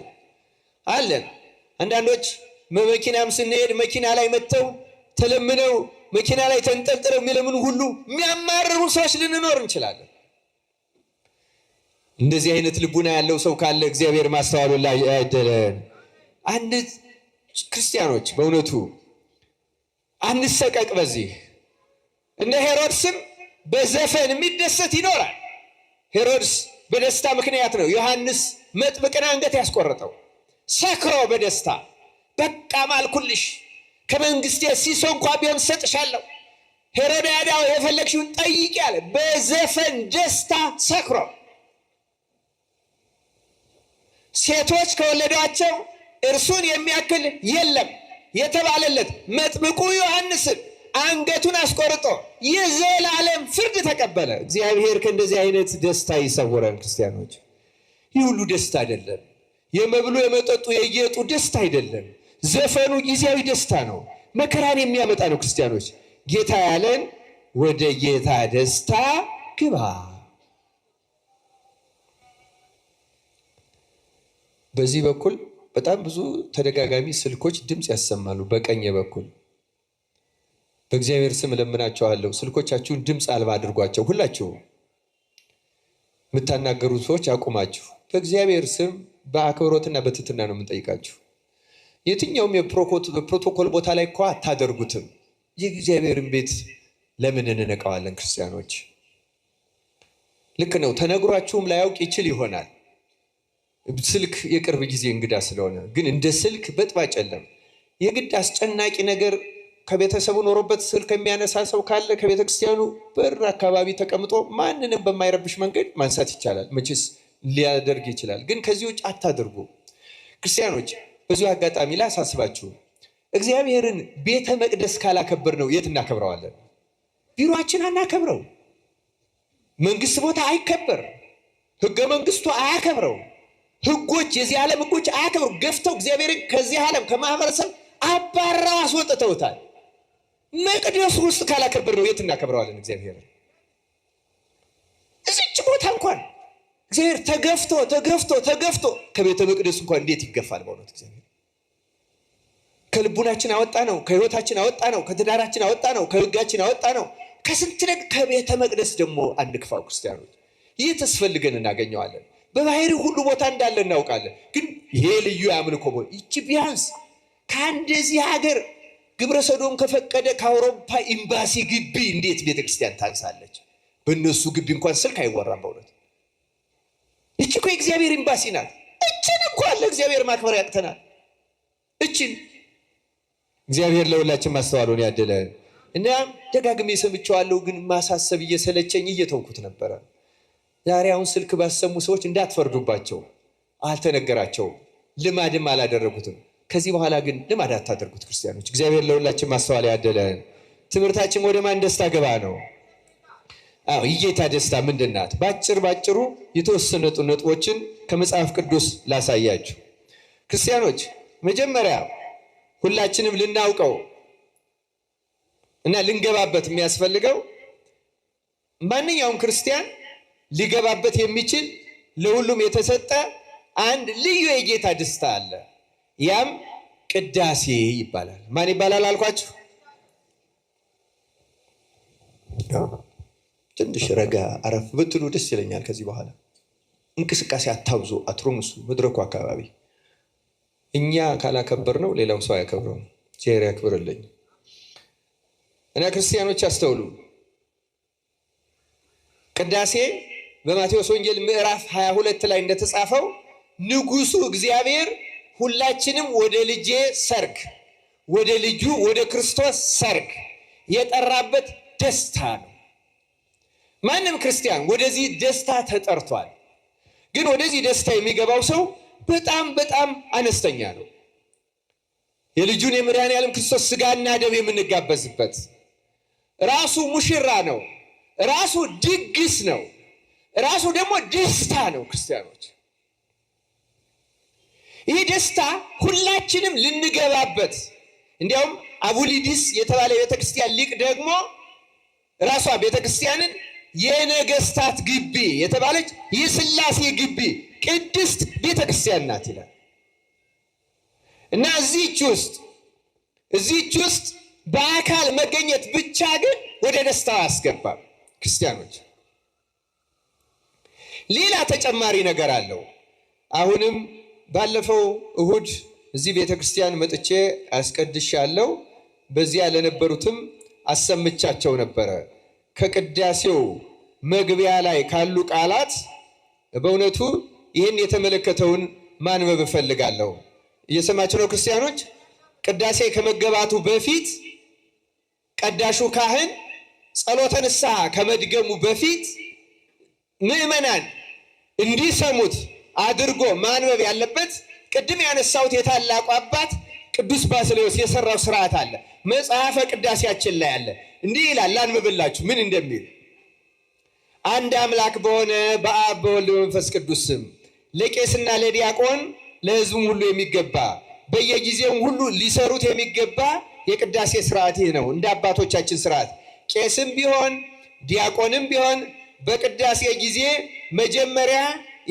አለን። አንዳንዶች በመኪናም ስንሄድ መኪና ላይ መጥተው ተለምነው መኪና ላይ ተንጠልጥለው የሚለምኑ ሁሉ የሚያማርሩ ሰዎች ልንኖር እንችላለን። እንደዚህ አይነት ልቡና ያለው ሰው ካለ እግዚአብሔር ማስተዋሉን ላይ ያደለን። አንድ ክርስቲያኖች በእውነቱ አንሰቀቅ። በዚህ እንደ ሄሮድስም በዘፈን የሚደሰት ይኖራል። ሄሮድስ በደስታ ምክንያት ነው ዮሐንስ መጥምቅን አንገት ያስቆረጠው። ሰክሮ በደስታ በቃ ማልኩልሽ፣ ከመንግስቴ ሲሶ እንኳ ቢሆን ሰጥሻለሁ፣ ሄሮድያዳ የፈለግሽውን ጠይቂ አለ። በዘፈን ደስታ ሰክሮ ሴቶች ከወለዷቸው እርሱን የሚያክል የለም የተባለለት መጥምቁ ዮሐንስን አንገቱን አስቆርጦ የዘላለም ፍርድ ተቀበለ። እግዚአብሔር ከእንደዚህ አይነት ደስታ ይሰውረን። ክርስቲያኖች ይህ ሁሉ ደስታ አይደለም። የመብሉ የመጠጡ የጌጡ ደስታ አይደለም። ዘፈኑ ጊዜያዊ ደስታ ነው፣ መከራን የሚያመጣ ነው። ክርስቲያኖች ጌታ ያለን ወደ ጌታ ደስታ ግባ። በዚህ በኩል በጣም ብዙ ተደጋጋሚ ስልኮች ድምፅ ያሰማሉ። በቀኝ በኩል በእግዚአብሔር ስም እለምናችኋለሁ፣ ስልኮቻችሁን ድምፅ አልባ አድርጓቸው። ሁላችሁ የምታናገሩት ሰዎች አቁማችሁ፣ በእግዚአብሔር ስም በአክብሮትና በትህትና ነው የምንጠይቃችሁ። የትኛውም የፕሮቶኮል ቦታ ላይ እኮ አታደርጉትም። የእግዚአብሔርን ቤት ለምን እንነቃዋለን? ክርስቲያኖች ልክ ነው፣ ተነግሯችሁም ላያውቅ ይችል ይሆናል። ስልክ የቅርብ ጊዜ እንግዳ ስለሆነ፣ ግን እንደ ስልክ በጥባጭ የለም። የግድ አስጨናቂ ነገር ከቤተሰቡ ኖሮበት ስልክ የሚያነሳ ሰው ካለ ከቤተ ክርስቲያኑ በር አካባቢ ተቀምጦ ማንንም በማይረብሽ መንገድ ማንሳት ይቻላል። መቼስ ሊያደርግ ይችላል፣ ግን ከዚህ ውጭ አታደርጉ። ክርስቲያኖች በዚሁ አጋጣሚ ላይ አሳስባችሁ፣ እግዚአብሔርን ቤተ መቅደስ ካላከበር ነው የት እናከብረዋለን? ቢሮአችን አናከብረው፣ መንግስት ቦታ አይከበር፣ ህገ መንግስቱ አያከብረው፣ ህጎች የዚህ ዓለም ህጎች አያከብሩ። ገፍተው እግዚአብሔርን ከዚህ ዓለም ከማህበረሰብ አባራው አስወጥተውታል። መቅደሱ ውስጥ ካላከበር ነው የት እናከብረዋለን? እግዚአብሔርን እዚች ቦታ እንኳን እግዚአብሔር ተገፍቶ ከቤተ መቅደሱ እንኳን እንዴት ይገፋል? በእውነት እግዚአብሔር ከልቡናችን አወጣ ነው፣ ከህይወታችን አወጣ ነው፣ ከትዳራችን አወጣ ነው፣ ከህጋችን አወጣ ነው፣ ከስንት ነገር። ከቤተ መቅደስ ደግሞ አንክፋው። ክርስቲያኖች ይህ ተስፈልገን እናገኘዋለን። በባህሪ ሁሉ ቦታ እንዳለ እናውቃለን። ግን ይሄ ልዩ ያምልኮ ቦታ ይቺ ቢያንስ ከአንደዚህ ሀገር ግብረ ሰዶም ከፈቀደ ከአውሮፓ ኤምባሲ ግቢ እንዴት ቤተክርስቲያን ታንሳለች? በእነሱ ግቢ እንኳን ስልክ አይወራም። በእውነት እቺ እኮ የእግዚአብሔር ኤምባሲ ናት። እችን እኮ አለ እግዚአብሔር ማክበር ያቅተናል። እችን እግዚአብሔር ለሁላችን ማስተዋሉን ያደለን። እና ደጋግሜ ሰምቼዋለሁ፣ ግን ማሳሰብ እየሰለቸኝ እየተውኩት ነበረ። ዛሬ አሁን ስልክ ባሰሙ ሰዎች እንዳትፈርዱባቸው፣ አልተነገራቸውም፣ ልማድም አላደረጉትም። ከዚህ በኋላ ግን ልማድ አታደርጉት ክርስቲያኖች። እግዚአብሔር ለሁላችን ማስተዋል ያደለን። ትምህርታችን ወደ ማን ደስታ ገባ ነው? የጌታ ደስታ ምንድን ናት? ባጭሩ የተወሰኑ ነጥቦችን ከመጽሐፍ ቅዱስ ላሳያችሁ። ክርስቲያኖች መጀመሪያ ሁላችንም ልናውቀው እና ልንገባበት የሚያስፈልገው ማንኛውም ክርስቲያን ሊገባበት የሚችል ለሁሉም የተሰጠ አንድ ልዩ የጌታ ደስታ አለ። ያም ቅዳሴ ይባላል። ማን ይባላል አልኳችሁ? ትንሽ ረጋ አረፍ ብትሉ ደስ ይለኛል። ከዚህ በኋላ እንቅስቃሴ አታብዙ፣ አትሩምሱ። መድረኩ አካባቢ እኛ ካላከበር ነው ሌላው ሰው አያከብረውም። እግዚአብሔር ያክብርልኝ። እና ክርስቲያኖች አስተውሉ። ቅዳሴ በማቴዎስ ወንጌል ምዕራፍ 22 ላይ እንደተጻፈው ንጉሡ እግዚአብሔር ሁላችንም ወደ ልጄ ሰርግ፣ ወደ ልጁ ወደ ክርስቶስ ሰርግ የጠራበት ደስታ ነው። ማንም ክርስቲያን ወደዚህ ደስታ ተጠርቷል። ግን ወደዚህ ደስታ የሚገባው ሰው በጣም አነስተኛ ነው። የልጁን የመድኃኔዓለም ክርስቶስ ሥጋና ደም የምንጋበዝበት ራሱ ሙሽራ ነው፣ ራሱ ድግስ ነው፣ ራሱ ደግሞ ደስታ ነው። ክርስቲያኖች ይህ ደስታ ሁላችንም ልንገባበት። እንዲያውም አቡሊዲስ የተባለ ቤተክርስቲያን ሊቅ ደግሞ ራሷ ቤተክርስቲያንን የነገስታት ግቢ የተባለች የሥላሴ ግቢ ቅድስት ቤተክርስቲያን ናት ይላል። እና እዚህች ውስጥ በአካል መገኘት ብቻ ግን ወደ ደስታ አያስገባም። ክርስቲያኖች ሌላ ተጨማሪ ነገር አለው። አሁንም ባለፈው እሁድ እዚህ ቤተክርስቲያን መጥቼ አስቀድሻለሁ። በዚያ ለነበሩትም አሰምቻቸው ነበረ። ከቅዳሴው መግቢያ ላይ ካሉ ቃላት በእውነቱ ይህን የተመለከተውን ማንበብ እፈልጋለሁ። እየሰማችሁ ነው ክርስቲያኖች? ቅዳሴ ከመገባቱ በፊት ቀዳሹ ካህን ጸሎተ ንስሐ ከመድገሙ በፊት ምዕመናን እንዲሰሙት አድርጎ ማንበብ ያለበት ቅድም ያነሳሁት የታላቁ አባት ቅዱስ ባስልዮስ የሰራው ስርዓት አለ። መጽሐፈ ቅዳሴያችን ላይ አለ። እንዲህ ይላል፣ ላንብብላችሁ ምን እንደሚል። አንድ አምላክ በሆነ በአብ በወልድ በመንፈስ ቅዱስ ስም ለቄስና ለዲያቆን ለሕዝቡም ሁሉ የሚገባ በየጊዜው ሁሉ ሊሰሩት የሚገባ የቅዳሴ ስርዓት ይህ ነው። እንደ አባቶቻችን ስርዓት ቄስም ቢሆን ዲያቆንም ቢሆን በቅዳሴ ጊዜ መጀመሪያ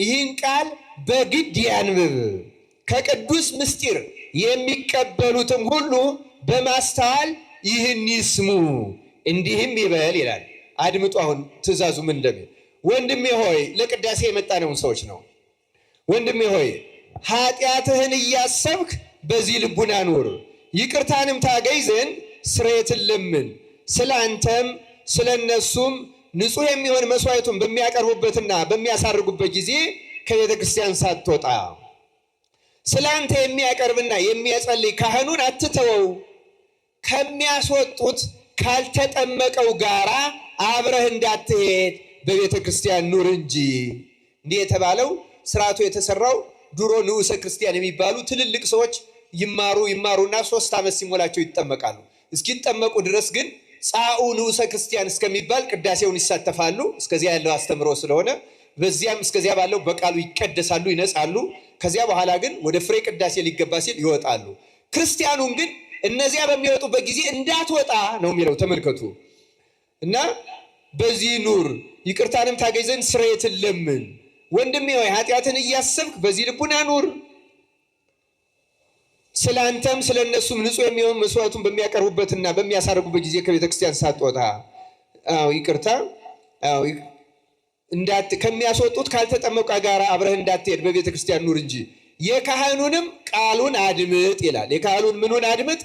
ይህን ቃል በግድ ያንብብ፣ ከቅዱስ ምስጢር የሚቀበሉትም ሁሉ በማስተዋል ይህን ይስሙ፣ እንዲህም ይበል ይላል። አድምጡ። አሁን ትእዛዙ ምን እንደሚል። ወንድሜ ሆይ፣ ለቅዳሴ የመጣነውን ሰዎች ነው። ወንድሜ ሆይ ኃጢአትህን እያሰብክ በዚህ ልቡና ኑር፣ ይቅርታንም ታገኝ ዘንድ ስርየትን ለምን። ስለ አንተም ስለ እነሱም ንጹሕ የሚሆን መስዋዕቱን በሚያቀርቡበትና በሚያሳርጉበት ጊዜ ከቤተ ክርስቲያን ሳትወጣ ስለ አንተ የሚያቀርብና የሚያጸልይ ካህኑን አትተወው፣ ከሚያስወጡት ካልተጠመቀው ጋራ አብረህ እንዳትሄድ በቤተ ክርስቲያን ኑር እንጂ። እንዲህ የተባለው ስርዓቱ የተሰራው ድሮ ንዑሰ ክርስቲያን የሚባሉ ትልልቅ ሰዎች ይማሩና 3 ዓመት ሲሞላቸው ይጠመቃሉ። እስኪጠመቁ ድረስ ግን ጻኡ ንዑሰ ክርስቲያን እስከሚባል ቅዳሴውን ይሳተፋሉ። እስከዚያ ያለው አስተምሮ ስለሆነ በዚያም እስከዚያ ባለው በቃሉ ይቀደሳሉ፣ ይነጻሉ። ከዚያ በኋላ ግን ወደ ፍሬ ቅዳሴ ሊገባ ሲል ይወጣሉ። ክርስቲያኑን ግን እነዚያ በሚወጡበት ጊዜ እንዳትወጣ ነው የሚለው። ተመልከቱ። እና በዚህ ኑር፣ ይቅርታንም ታገኝ ዘንድ ስርየትን ለምን። ወንድሜ ሆይ ኃጢአትን እያሰብክ በዚህ ልቡና ኑር፣ ስለ አንተም ስለ እነሱም ንጹሕ የሚሆን መስዋዕቱን በሚያቀርቡበትና በሚያሳርጉበት ጊዜ ከቤተ ክርስቲያን ሳትወጣ ይቅርታ ከሚያስወጡት ካልተጠመቁ ጋር አብረህ እንዳትሄድ በቤተ ክርስቲያን ኑር እንጂ የካህኑንም ቃሉን አድምጥ ይላል። የካህኑን ምኑን አድምጥ?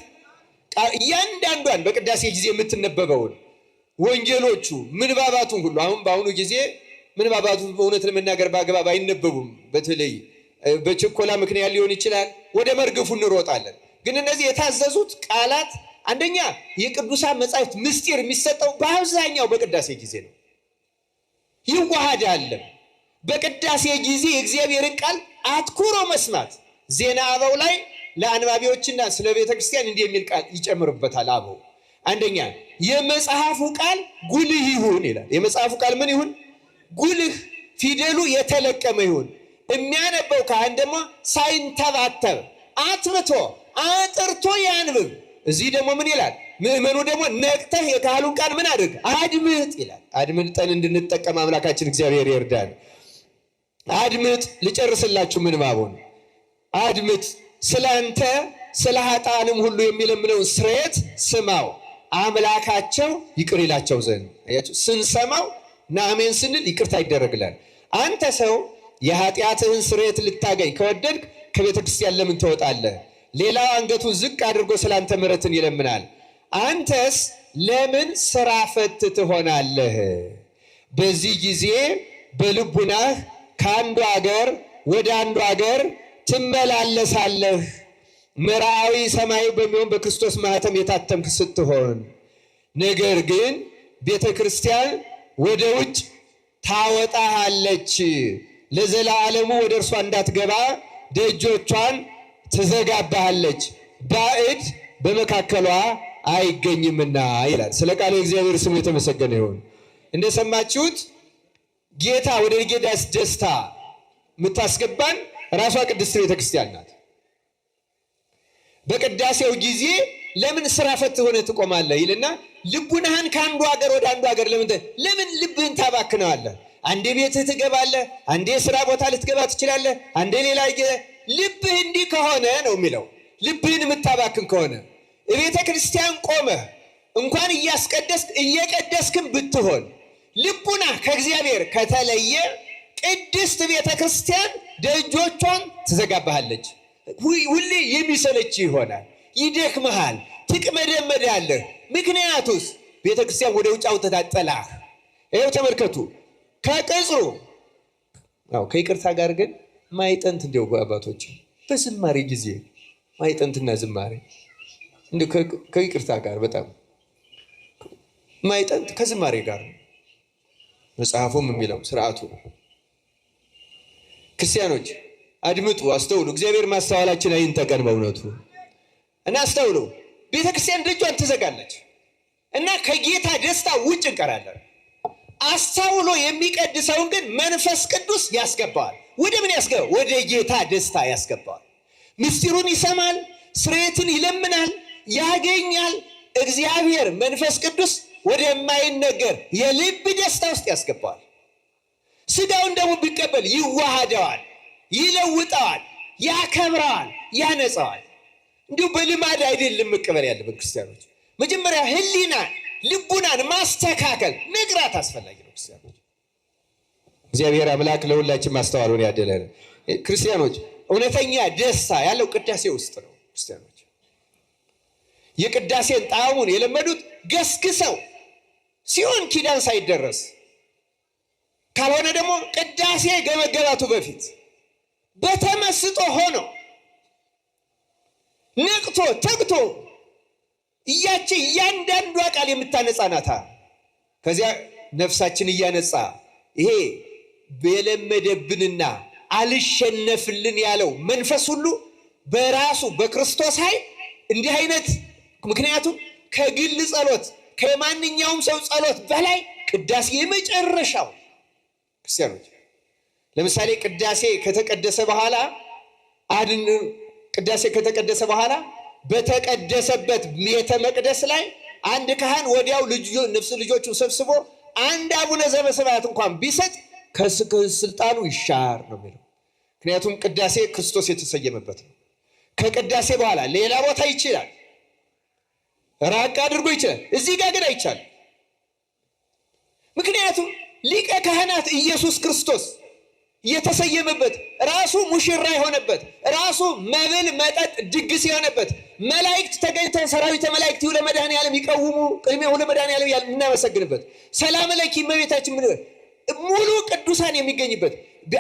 እያንዳንዷን በቅዳሴ ጊዜ የምትነበበውን ወንጌሎቹ፣ ምንባባቱን ሁሉ። አሁን በአሁኑ ጊዜ ምንባባቱ በእውነት ለመናገር በአግባብ አይነበቡም። በተለይ በችኮላ ምክንያት ሊሆን ይችላል። ወደ መርገፉ እንሮጣለን። ግን እነዚህ የታዘዙት ቃላት አንደኛ የቅዱሳን መጻሕፍት ምስጢር የሚሰጠው በአብዛኛው በቅዳሴ ጊዜ ነው። ይዋሃዳል። በቅዳሴ ጊዜ የእግዚአብሔርን ቃል አትኩሮ መስማት። ዜና አበው ላይ ለአንባቢዎችና ስለ ቤተ ክርስቲያን እንዲህ የሚል ቃል ይጨምርበታል አበው። አንደኛ የመጽሐፉ ቃል ጉልህ ይሁን ይላል። የመጽሐፉ ቃል ምን ይሁን? ጉልህ፣ ፊደሉ የተለቀመ ይሁን። የሚያነበው ካህን ደግሞ ሳይንተባተብ አትብቶ አጥርቶ ያንብብ። እዚህ ደግሞ ምን ይላል? ምእመኑ ደግሞ ነቅተህ የካህሉን ቃል ምን አድርግ? አድምጥ ይላል። አድምጠን እንድንጠቀም አምላካችን እግዚአብሔር ይርዳን። አድምጥ። ልጨርስላችሁ ምንባቡን። አድምጥ። ስለ አንተ ስለ ኃጥአንም ሁሉ የሚለምነውን ስርየት ስማው፣ አምላካቸው ይቅር ይላቸው ዘንድ። አያችሁ፣ ስንሰማው እና አሜን ስንል ይቅርታ ይደረግላል። አንተ ሰው የኃጢአትህን ስርየት ልታገኝ ከወደድክ ከቤተ ክርስቲያን ለምን ትወጣለህ? ሌላው አንገቱን ዝቅ አድርጎ ስላንተ ምሕረትን ይለምናል። አንተስ ለምን ስራ ፈት ትሆናለህ? በዚህ ጊዜ በልቡናህ ከአንዱ አገር ወደ አንዱ አገር ትመላለሳለህ። መርዓዊ ሰማያዊ በሚሆን በክርስቶስ ማኅተም የታተምክ ስትሆን፣ ነገር ግን ቤተ ክርስቲያን ወደ ውጭ ታወጣሃለች። ለዘላለሙ ወደ እርሷ እንዳትገባ ደጆቿን ትዘጋባሃለች፣ ባዕድ በመካከሏ አይገኝምና ይላል። ስለ ቃሉ እግዚአብሔር ስሙ የተመሰገነ ይሁን። እንደሰማችሁት ጌታ ወደ ጌዳስ ደስታ የምታስገባን ራሷ ቅድስት ቤተ ክርስቲያን ናት። በቅዳሴው ጊዜ ለምን ስራ ፈት ሆነ ትቆማለህ ይልና ልቡናህን ከአንዱ ሀገር ወደ አንዱ ሀገር ለምን ልብህን ታባክነዋለህ? አንዴ ቤትህ ትገባለህ፣ አንዴ ስራ ቦታ ልትገባ ትችላለህ፣ አንዴ ሌላ። ልብህ እንዲህ ከሆነ ነው የሚለው። ልብህን የምታባክን ከሆነ ቤተ ክርስቲያን ቆመህ እንኳን እያስቀደስክ እየቀደስክም ብትሆን ልቡና ከእግዚአብሔር ከተለየ ቅድስት ቤተ ክርስቲያን ደጆቿን ትዘጋባሃለች። ሁሌ የሚሰለች ይሆናል፣ ይደክመሃል፣ ትቅመደመዳለህ። ምክንያቱስ ቤተ ክርስቲያን ወደ ውጭ አውጥታ ጥላህ። ይኸው ተመልከቱ፣ ከቅጽሩ ከይቅርታ ጋር ግን ማይጠንት እንዲያው አባቶች በዝማሬ ጊዜ ማይጠንትና ዝማሬ እንዲሁ ከይቅርታ ጋር በጣም ማይጠንት ከዝማሬ ጋር ነው መጽሐፉም የሚለው ስርዓቱ። ክርስቲያኖች አድምጡ፣ አስተውሉ። እግዚአብሔር ማስተዋላችን አይንጠቀን በእውነቱ እና አስተውሉ። ቤተ ክርስቲያን ደጇን ትዘጋለች እና ከጌታ ደስታ ውጭ እንቀራለን። አስተውሎ የሚቀድሰውን ግን መንፈስ ቅዱስ ያስገባዋል። ወደ ምን ያስገባል? ወደ ጌታ ደስታ ያስገባዋል። ምስጢሩን ይሰማል፣ ስርየትን ይለምናል፣ ያገኛል። እግዚአብሔር መንፈስ ቅዱስ ወደማይነገር የልብ ደስታ ውስጥ ያስገባዋል። ስጋውን ደግሞ ቢቀበል ይዋሃደዋል፣ ይለውጠዋል፣ ያከብረዋል፣ ያነጻዋል። እንዲሁ በልማድ አይደለም መቀበል ያለብን ክርስቲያኖች። መጀመሪያ ሕሊናን ልቡናን ማስተካከል መግራት አስፈላጊ ነው ክርስቲያኖች። እግዚአብሔር አምላክ ለሁላችን ማስተዋሉን ያደለን። ክርስቲያኖች እውነተኛ ደስታ ያለው ቅዳሴ ውስጥ ነው። ክርስቲያኖች የቅዳሴን ጣዕሙን የለመዱት ገስግሰው ሲሆን ኪዳን ሳይደረስ ካልሆነ ደግሞ ቅዳሴ ከመገባቱ በፊት በተመስጦ ሆኖ ነቅቶ ተግቶ እያንዳንዷ ቃል የምታነጻ ናታ። ከዚያ ነፍሳችን እያነጻ ይሄ የለመደብንና አልሸነፍልን ያለው መንፈስ ሁሉ በራሱ በክርስቶስ ኃይል እንዲህ አይነት ምክንያቱም ከግል ጸሎት ከማንኛውም ሰው ጸሎት በላይ ቅዳሴ የመጨረሻው ክርስቲያኖች። ለምሳሌ ቅዳሴ ከተቀደሰ በኋላ በተቀደሰበት ቤተ መቅደስ ላይ አንድ ካህን ወዲያው ነፍስ ልጆቹን ሰብስቦ አንድ አቡነ ዘበሰማያት እንኳን ቢሰጥ ከስልጣኑ ይሻር ነው የሚለው። ምክንያቱም ቅዳሴ ክርስቶስ የተሰየመበት ነው። ከቅዳሴ በኋላ ሌላ ቦታ ይችላል፣ ራቅ አድርጎ ይችላል። እዚህ ጋር ግን አይቻልም። ምክንያቱም ሊቀ ካህናት ኢየሱስ ክርስቶስ የተሰየመበት ራሱ ሙሽራ የሆነበት ራሱ መብል መጠጥ ድግስ የሆነበት መላእክት ተገኝተው ሰራዊተ መላእክት ለመድኃኔዓለም ይቀውሙ ቅድሜሁ ለመድኃኔዓለም የምናመሰግንበት ሰላም ለኪ እመቤታችን ሙሉ ቅዱሳን የሚገኝበት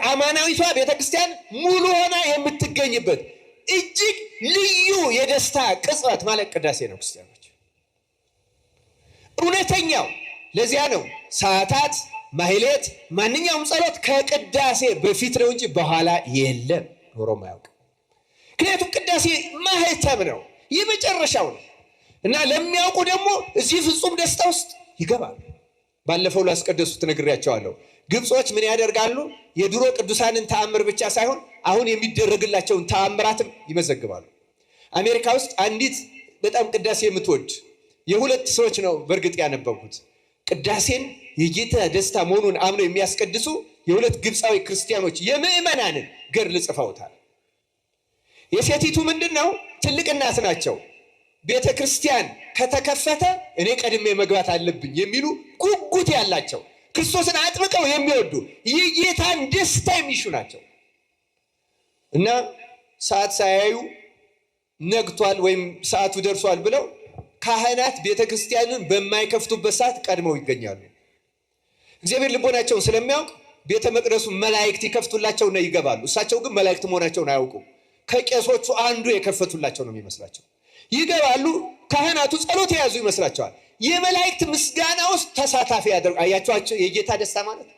አማናዊቷ ቤተክርስቲያን ሙሉ ሆና የምትገኝበት እጅግ ልዩ የደስታ ቅጽበት ማለት ቅዳሴ ነው ክርስቲያኖች። እውነተኛው። ለዚያ ነው ሰዓታት፣ ማህሌት፣ ማንኛውም ጸሎት ከቅዳሴ በፊት ነው እንጂ በኋላ የለም ኖሮም አያውቅም። ምክንያቱም ቅዳሴ ማህተም ነው፣ የመጨረሻው ነው እና ለሚያውቁ ደግሞ እዚህ ፍጹም ደስታ ውስጥ ይገባሉ። ባለፈው ላስቀደሱት ነግሬያቸዋለሁ። ግብጾች ምን ያደርጋሉ? የድሮ ቅዱሳንን ተአምር ብቻ ሳይሆን አሁን የሚደረግላቸውን ተአምራትም ይመዘግባሉ። አሜሪካ ውስጥ አንዲት በጣም ቅዳሴ የምትወድ የሁለት ሰዎች ነው በእርግጥ ያነበብኩት። ቅዳሴን የጌታ ደስታ መሆኑን አምነው የሚያስቀድሱ የሁለት ግብፃዊ ክርስቲያኖች የምዕመናንን ገድል ጽፈውታል። የሴቲቱ ምንድነው? ትልቅ እናት ናቸው። ቤተ ክርስቲያን ከተከፈተ እኔ ቀድሜ መግባት አለብኝ የሚሉ ጉጉት ያላቸው፣ ክርስቶስን አጥብቀው የሚወዱ የጌታን ደስታ የሚሹ ናቸው እና ሰዓት ሳያዩ ነግቷል ወይም ሰዓቱ ደርሷል ብለው ካህናት ቤተ ክርስቲያንን በማይከፍቱበት ሰዓት ቀድመው ይገኛሉ። እግዚአብሔር ልቦናቸውን ስለሚያውቅ ቤተ መቅደሱ መላእክት ይከፍቱላቸውና ይገባሉ። እሳቸው ግን መላእክት መሆናቸውን አያውቁም። ከቄሶቹ አንዱ የከፈቱላቸው ነው የሚመስላቸው። ይገባሉ። ካህናቱ ጸሎት የያዙ ይመስላቸዋል። የመላእክት ምስጋና ውስጥ ተሳታፊ ያደርጉ። አያቸዋቸው የጌታ ደስታ ማለት።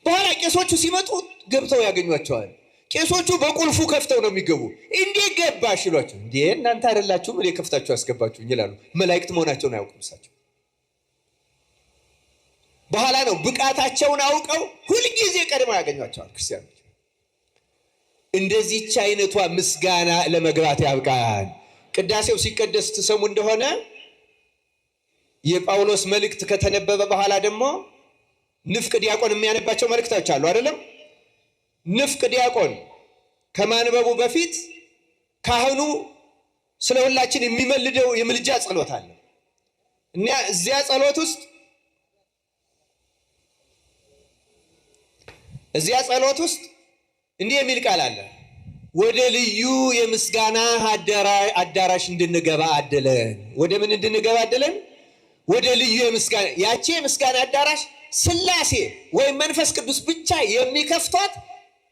በኋላ ቄሶቹ ሲመጡ ገብተው ያገኟቸዋል። ቄሶቹ በቁልፉ ከፍተው ነው የሚገቡ። እንዴት ገባሽ ይሏቸው። እንዴ እናንተ አይደላችሁም እኔ ከፍታችሁ ያስገባችሁኝ ይላሉ። መላእክት መሆናቸውን አያውቁም እሳቸው። በኋላ ነው ብቃታቸውን አውቀው ሁልጊዜ ቀድመው ያገኟቸዋል ክርስቲያኖች። እንደዚህች አይነቷ ምስጋና ለመግባት ያብቃን። ቅዳሴው ሲቀደስ ትሰሙ እንደሆነ የጳውሎስ መልእክት ከተነበበ በኋላ ደግሞ ንፍቅ ዲያቆን የሚያነባቸው መልእክቶች አሉ አይደለም? ንፍቅ ዲያቆን ከማንበቡ በፊት ካህኑ ስለ ሁላችን የሚመልደው የምልጃ ጸሎት አለ እና እዚያ ጸሎት ውስጥ እንዲህ የሚል ቃል አለ። ወደ ልዩ የምስጋና አዳራሽ እንድንገባ አደለን። ወደ ምን እንድንገባ አደለን? ወደ ልዩ የምስጋና። ያቺ የምስጋና አዳራሽ ሥላሴ ወይም መንፈስ ቅዱስ ብቻ የሚከፍቷት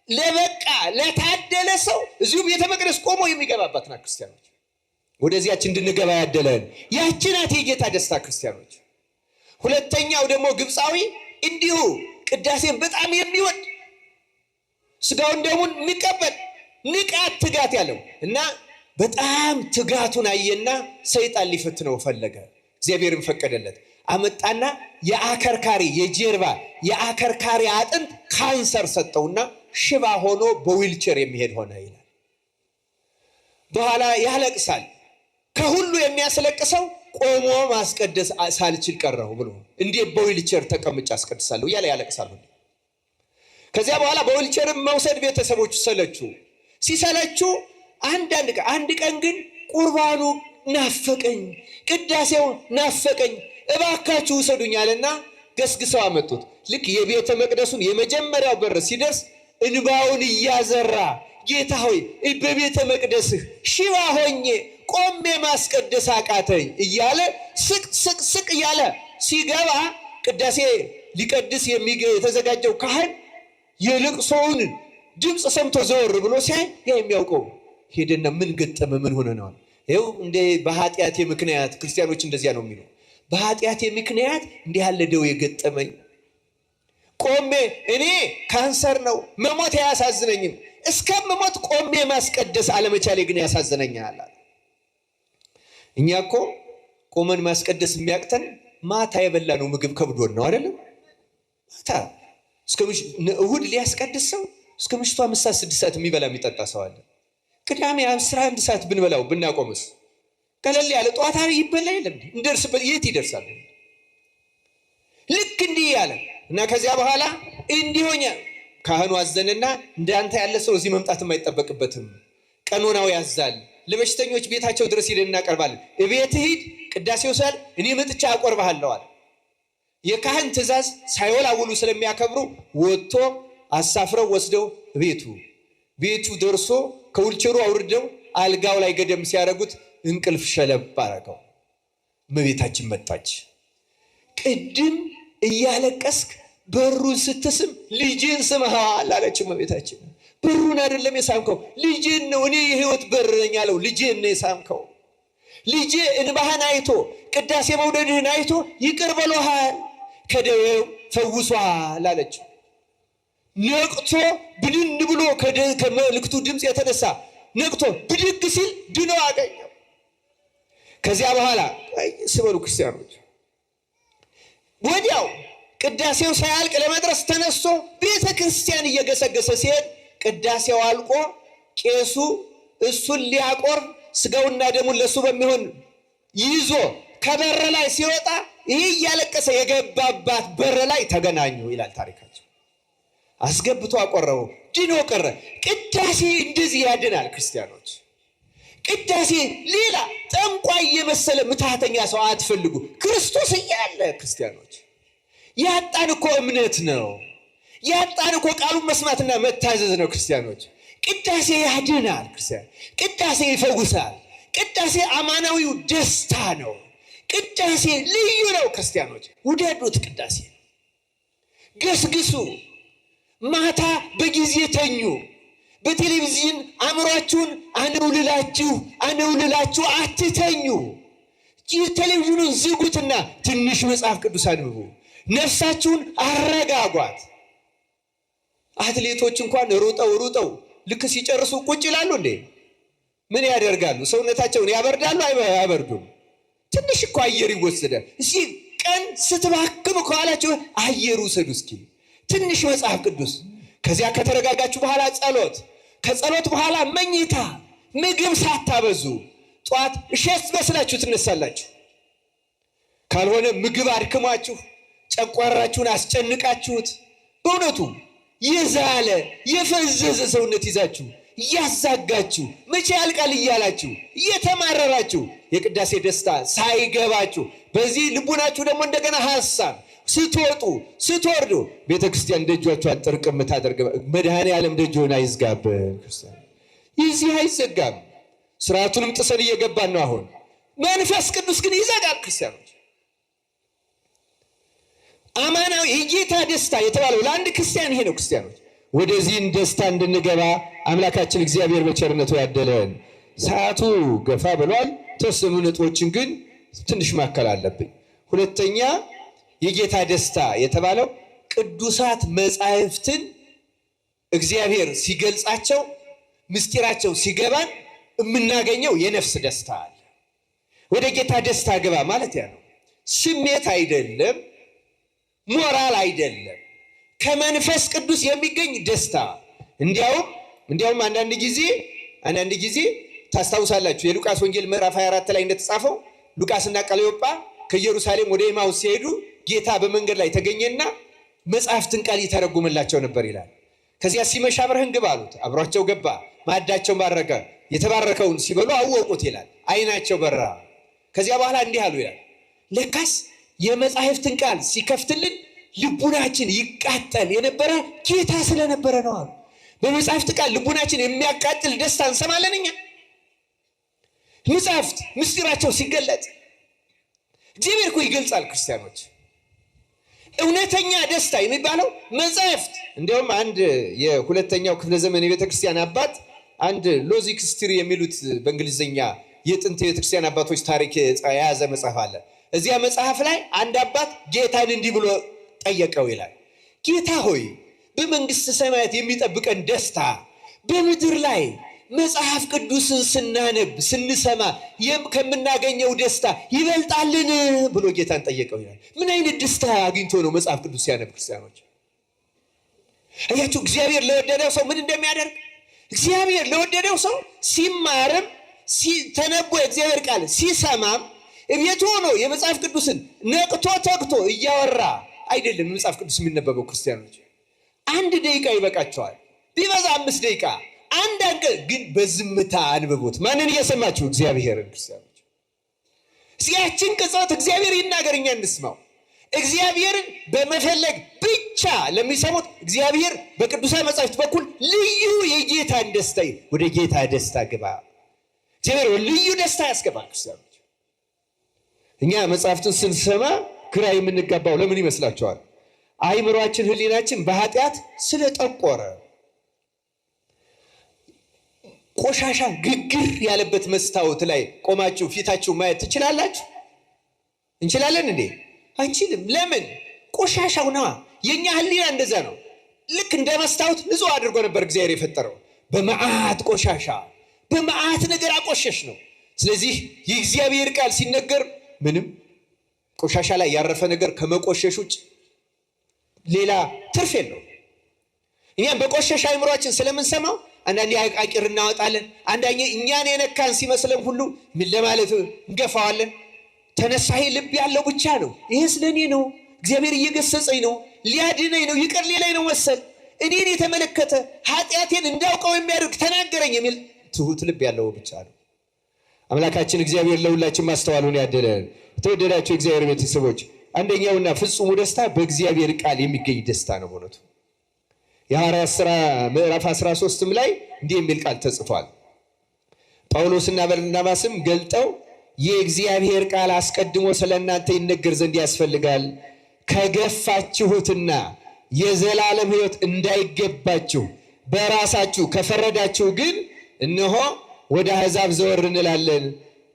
ለበቃ ለታደለ ሰው እዚሁ ቤተ መቅደስ ቆሞ የሚገባባት ናት። ክርስቲያኖች ወደዚያች እንድንገባ ያደለን ያቺ ናት የጌታ ደስታ ክርስቲያኖች። ሁለተኛው ደግሞ ግብፃዊ እንዲሁ ቅዳሴን በጣም የሚወድ ስጋውን ደሙን የሚቀበል ንቃት ትጋት ያለው እና በጣም ትጋቱን አየና ሰይጣን ሊፈትነው ፈለገ። እግዚአብሔርን ፈቀደለት። አመጣና የአከርካሪ የጀርባ የአከርካሪ አጥንት ካንሰር ሰጠውና ሽባ ሆኖ በዊልቸር የሚሄድ ሆነ ይላል። በኋላ ያለቅሳል። ከሁሉ የሚያስለቅሰው ቆሞ ማስቀደስ ሳልችል ቀረሁ ብሎ እንዴት በዊልቸር ተቀምጬ አስቀድሳለሁ እያለ ያለቅሳል። ከዚያ በኋላ በዊልቸርም መውሰድ ቤተሰቦቹ ሰለቹ። ሲሰለቹ አንድ ቀን ግን ቁርባኑ ናፈቀኝ፣ ቅዳሴው ናፈቀኝ፣ እባካችሁ ውሰዱኛልና ገስግሰው አመጡት። ልክ የቤተ መቅደሱን የመጀመሪያው በር ሲደርስ እንባውን እያዘራ ጌታ ሆይ በቤተ መቅደስህ ሽባ ሆኜ ቆሜ ማስቀደስ አቃተኝ እያለ ስቅ እያለ ሲገባ ቅዳሴ ሊቀድስ የተዘጋጀው ካህን የልቅሶውን ድምፅ ሰምቶ ዘወር ብሎ ሲያይ ያ የሚያውቀው ሄደና ምን ገጠመ? ምን ሆነ ነው? ይኸው እንደ በኃጢአቴ ምክንያት ክርስቲያኖች እንደዚያ ነው የሚሉ። በኃጢአቴ ምክንያት እንዲህ ያለ ደዌ የገጠመኝ ቆሜ እኔ ካንሰር ነው መሞት አያሳዝነኝም፣ እስከምሞት ቆሜ ማስቀደስ አለመቻሌ ግን ያሳዝነኛል። እኛ እኮ ቆመን ማስቀደስ የሚያቅተን ማታ የበላነው ምግብ ከብዶን ነው አይደለም? ማታ እሁድ ሊያስቀድስ ሰው እስከ ምሽቱ 5 ሰዓት 6 ሰዓት የሚበላ የሚጠጣ ሰው አለ። ቅዳሜ 11 ሰዓት ብንበላው ብናቆምስ ቀለል ያለ ጠዋት ይበላ የለም እንደርስበት የት ይደርሳል? ልክ እንዲህ ያለ እና ከዚያ በኋላ እንዲሆኛ ካህኑ አዘነና እንዳንተ ያለ ሰው እዚህ መምጣት የማይጠበቅበትም ቀኖናው ያዛል። ለበሽተኞች ቤታቸው ድረስ ሄደን እናቀርባለን። እቤት ሂድ ቅዳሴው ሳል እኔ መጥቻ አቆርብሃለሁ አለ። የካህን ትእዛዝ ሳይወላውሉ ስለሚያከብሩ ወጥቶ አሳፍረው ወስደው ቤቱ ደርሶ ከውልቸሩ አውርደው አልጋው ላይ ገደም ሲያደርጉት እንቅልፍ ሸለብ አረገው። እመቤታችን መጣች። ቅድም እያለቀስክ በሩን ስትስም ልጅን ስምሃል አለችው እመቤታችን። በሩን አይደለም የሳምከው ልጅን ነው። እኔ የህይወት በር ነኝ አለው። ልጅን ነው የሳምከው። ልጄ እንባህን አይቶ ቅዳሴ መውደድህን አይቶ ይቅር ብሎሃል፣ ከደዌው ፈውሷል አለችው። ነቅቶ ብድን ብሎ ከመልእክቱ ድምፅ የተነሳ ነቅቶ ብድግ ሲል ድኖ አገኘው። ከዚያ በኋላ ስበሉ ክርስቲያኖች፣ ወዲያው ቅዳሴው ሳያልቅ ለመድረስ ተነስቶ ቤተ ክርስቲያን እየገሰገሰ ሲሄድ ቅዳሴው አልቆ ቄሱ እሱን ሊያቆርብ ስጋውና ደሙን ለሱ በሚሆን ይዞ ከበር ላይ ሲወጣ ይህ እያለቀሰ የገባባት በር ላይ ተገናኙ ይላል ታሪካቸው። አስገብቶ አቆረበው፣ ድኖ ቀረ። ቅዳሴ እንደዚህ ያድናል ክርስቲያኖች። ቅዳሴ ሌላ ጠንቋይ የመሰለ ምትሃተኛ ሰው አትፈልጉ። ክርስቶስ እያለ ክርስቲያኖች ያጣን እኮ እምነት ነው። ያጣን እኮ ቃሉን መስማትና መታዘዝ ነው ክርስቲያኖች። ቅዳሴ ያድናል ክርስቲያን። ቅዳሴ ይፈውሳል። ቅዳሴ አማናዊው ደስታ ነው። ቅዳሴ ልዩ ነው ክርስቲያኖች። ውደዱት። ቅዳሴ ገስግሱ። ማታ በጊዜ ተኙ። በቴሌቪዥን አእምሯችሁን አነውልላችሁ አትተኙ። ቴሌቪዥኑን ዝጉትና ትንሽ መጽሐፍ ቅዱስ አንብቡ። ነፍሳችሁን አረጋጓት። አትሌቶች እንኳን ሩጠው ልክ ሲጨርሱ ቁጭ ይላሉ እንዴ? ምን ያደርጋሉ? ሰውነታቸውን ያበርዳሉ? አያበርዱም? ትንሽ እኮ አየር ይወሰዳል። እስኪ ቀን ስትባክሙ ከኋላችሁ አየር ውሰዱ እስኪ ትንሽ መጽሐፍ ቅዱስ። ከዚያ ከተረጋጋችሁ በኋላ ጸሎት፣ ከጸሎት በኋላ መኝታ። ምግብ ሳታበዙ ጠዋት እሸት መስላችሁ ትነሳላችሁ። ካልሆነ ምግብ አድክሟችሁ ጨጓራችሁን አስጨንቃችሁት በእውነቱ የዛለ የፈዘዘ ሰውነት ይዛችሁ እያዛጋችሁ መቼ ያልቃል እያላችሁ እየተማረራችሁ የቅዳሴ ደስታ ሳይገባችሁ በዚህ ልቡናችሁ ደግሞ እንደገና ሐሳብ ስትወጡ ስትወርዱ ቤተ ክርስቲያን ደጆቿን ጥርቅም ታደርግ። መድኃኔ ዓለም ደጆን አይዝጋብን ክርስቲያን። ይህ አይዘጋም። ስርዓቱንም ጥሰን እየገባን ነው። አሁን መንፈስ ቅዱስ ግን ይዘጋል ክርስቲያኖች። አማናዊ የጌታ ደስታ የተባለው ለአንድ ክርስቲያን ይሄ ነው ክርስቲያኖች። ወደዚህን ደስታ እንድንገባ አምላካችን እግዚአብሔር በቸርነቱ ያደለን። ሰዓቱ ገፋ ብሏል። ተወሰኑ ነጥቦችን ግን ትንሽ ማከል አለብኝ። ሁለተኛ የጌታ ደስታ የተባለው ቅዱሳት መጻሕፍትን እግዚአብሔር ሲገልጻቸው ምስጢራቸው ሲገባን የምናገኘው የነፍስ ደስታ አለ። ወደ ጌታ ደስታ ገባ ማለት ያ ነው። ስሜት አይደለም፣ ሞራል አይደለም፣ ከመንፈስ ቅዱስ የሚገኝ ደስታ። እንዲያውም አንዳንድ ጊዜ ታስታውሳላችሁ የሉቃስ ወንጌል ምዕራፍ 24 ላይ እንደተጻፈው ሉቃስና ቀለዮጳ ከኢየሩሳሌም ወደ ኤማሁስ ሲሄዱ ጌታ በመንገድ ላይ ተገኘና መጽሐፍትን ቃል ይተረጉምላቸው ነበር ይላል። ከዚያ ሲመሽ አብረህን ግባ አሉት። አብሯቸው ገባ። ማዕዳቸው ባረከ። የተባረከውን ሲበሉ አወቁት ይላል። ዓይናቸው በራ። ከዚያ በኋላ እንዲህ አሉ ይላል፣ ለካስ የመጽሐፍትን ቃል ሲከፍትልን ልቡናችን ይቃጠል የነበረ ጌታ ስለነበረ ነው አሉ። በመጽሐፍት ቃል ልቡናችን የሚያቃጥል ደስታ እንሰማለን እኛ። መጽሐፍት ምስጢራቸው ሲገለጥ እግዚአብሔር እኮ ይገልጻል ክርስቲያኖች። እውነተኛ ደስታ የሚባለው መጽሐፍት። እንዲያውም አንድ የሁለተኛው ክፍለ ዘመን የቤተ ክርስቲያን አባት አንድ ሎጂክ ሂስትሪ የሚሉት በእንግሊዝኛ የጥንት የቤተክርስቲያን አባቶች ታሪክ የያዘ መጽሐፍ አለ። እዚያ መጽሐፍ ላይ አንድ አባት ጌታን እንዲህ ብሎ ጠየቀው ይላል፣ ጌታ ሆይ በመንግስት ሰማያት የሚጠብቀን ደስታ በምድር ላይ መጽሐፍ ቅዱስን ስናነብ ስንሰማ ከምናገኘው ደስታ ይበልጣልን ብሎ ጌታን ጠየቀው ይላል። ምን አይነት ደስታ አግኝቶ ነው መጽሐፍ ቅዱስ ሲያነብ ክርስቲያኖች? አያችሁ እግዚአብሔር ለወደደው ሰው ምን እንደሚያደርግ። እግዚአብሔር ለወደደው ሰው ሲማርም ተነቦ የእግዚአብሔር ቃል ሲሰማም እቤቱ ሆኖ የመጽሐፍ ቅዱስን ነቅቶ ተግቶ እያወራ አይደለም መጽሐፍ ቅዱስ የሚነበበው ክርስቲያኖች። 1 ደቂቃ ይበቃቸዋል፣ ቢበዛ 5 ደቂቃ። አንድ አንቀጽ ግን በዝምታ አንብቡት። ማንን እየሰማችሁ? እግዚአብሔርን ክርስቲያኖች። ሲያችን ቅጽበት እግዚአብሔር ይናገር እኛ እንስማው። እግዚአብሔርን በመፈለግ ብቻ ለሚሰሙት እግዚአብሔር በቅዱሳን መጻሕፍት በኩል ልዩ የጌታን ደስታ ወደ ጌታ ደስታ ግባ። እግዚአብሔር ልዩ ደስታ ያስገባል ክርስቲያኖች። እኛ መጽሐፍትን ስንሰማ ግራ የምንጋባው ለምን ይመስላችኋል? አእምሯችን ህሊናችን በኃጢአት ስለጠቆረ ቆሻሻ ግግር ያለበት መስታወት ላይ ቆማችሁ ፊታችሁ ማየት ትችላላችሁ? እንችላለን እንዴ? አንችልም። ለምን? ቆሻሻው ነዋ። የኛ ህሊና እንደዛ ነው። ልክ እንደ መስታወት ንጹህ አድርጎ ነበር እግዚአብሔር የፈጠረው። በመዓት ቆሻሻ በመዓት ነገር አቆሸሽ ነው። ስለዚህ የእግዚአብሔር ቃል ሲነገር ምንም ቆሻሻ ላይ ያረፈ ነገር ከመቆሸሽ ውጭ ሌላ ትርፍ የለው። እኛም በቆሸሽ አይምሯችን ስለምንሰማው አንዳንዴ አቂር እናወጣለን። አንዳንዴ እኛን የነካን ሲመስለን ሁሉ ምን ለማለት እንገፋዋለን። ተነሳይ ልብ ያለው ብቻ ነው። ይሄ ስለኔ ነው፣ እግዚአብሔር እየገሰጸኝ ነው፣ ሊያድነኝ ነው፣ ይቅር ሊለኝ ነው መሰል እኔን የተመለከተ ኃጢአቴን እንዳውቀው የሚያደርግ ተናገረኝ የሚል ትሁት ልብ ያለው ብቻ ነው። አምላካችን እግዚአብሔር ለሁላችን ማስተዋሉን ያደለን። የተወደዳቸው እግዚአብሔር ቤተሰቦች አንደኛውና ፍጹሙ ደስታ በእግዚአብሔር ቃል የሚገኝ ደስታ ነው። በእውነቱ የሐዋርያት ሥራ ምዕራፍ 13 ላይ እንዲህ የሚል ቃል ተጽፏል። ጳውሎስና በርናባስም ገልጠው የእግዚአብሔር ቃል አስቀድሞ ስለ እናንተ ይነገር ዘንድ ያስፈልጋል፣ ከገፋችሁትና የዘላለም ሕይወት እንዳይገባችሁ በራሳችሁ ከፈረዳችሁ ግን እነሆ ወደ አሕዛብ ዘወር እንላለን።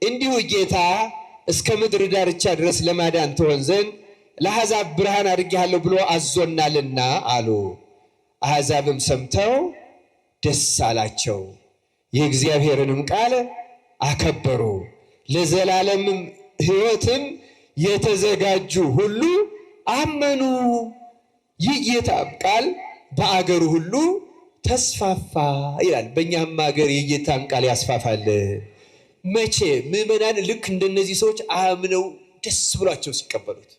እንዲሁ ጌታ እስከ ምድር ዳርቻ ድረስ ለማዳን ትሆን ዘንድ ለአሕዛብ ብርሃን አድርጌሃለሁ ብሎ አዞናልና አሉ። አሕዛብም ሰምተው ደስ አላቸው፣ የእግዚአብሔርንም ቃል አከበሩ። ለዘላለምም ሕይወትም የተዘጋጁ ሁሉ አመኑ። ይህ ጌታ ቃል በአገሩ ሁሉ ተስፋፋ ይላል። በእኛም ሀገር የጌታን ቃል ያስፋፋል። መቼ? ምዕመናን ልክ እንደነዚህ ሰዎች አምነው ደስ ብሏቸው ሲቀበሉት።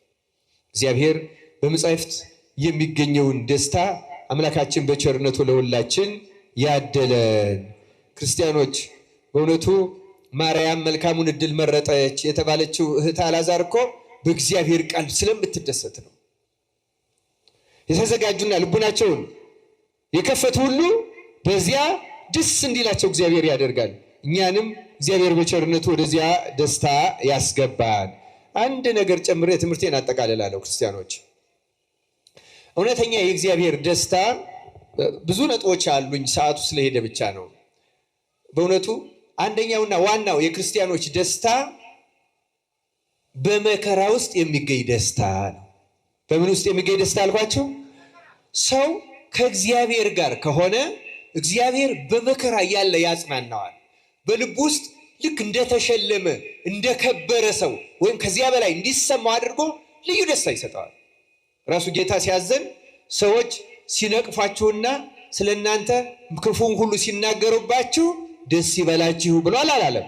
እግዚአብሔር በመጻሕፍት የሚገኘውን ደስታ አምላካችን በቸርነቱ ለሁላችን ያደለን። ክርስቲያኖች በእውነቱ ማርያም መልካሙን ዕድል መረጠች የተባለችው እህት አልዓዛር እኮ በእግዚአብሔር ቃል ስለምትደሰት ነው። የተዘጋጁና ልቡናቸውን የከፈቱ ሁሉ በዚያ ደስ እንዲላቸው እግዚአብሔር ያደርጋል። እኛንም እግዚአብሔር በቸርነቱ ወደዚያ ደስታ ያስገባል። አንድ ነገር ጨምሬ ትምህርቴን አጠቃልላለሁ። ክርስቲያኖች እውነተኛ የእግዚአብሔር ደስታ ብዙ ነጥቦች አሉኝ፣ ሰዓቱ ስለሄደ ብቻ ነው። በእውነቱ አንደኛውና ዋናው የክርስቲያኖች ደስታ በመከራ ውስጥ የሚገኝ ደስታ ነው። በምን ውስጥ የሚገኝ ደስታ አልኳቸው? ሰው ከእግዚአብሔር ጋር ከሆነ እግዚአብሔር በመከራ እያለ ያጽናናዋል። በልቡ ውስጥ ልክ እንደተሸለመ እንደከበረ ሰው ወይም ከዚያ በላይ እንዲሰማው አድርጎ ልዩ ደስታ ይሰጠዋል። ራሱ ጌታ ሲያዘን ሰዎች ሲነቅፋችሁና ስለ እናንተ ክፉን ሁሉ ሲናገሩባችሁ ደስ ይበላችሁ ብሏል አላለም?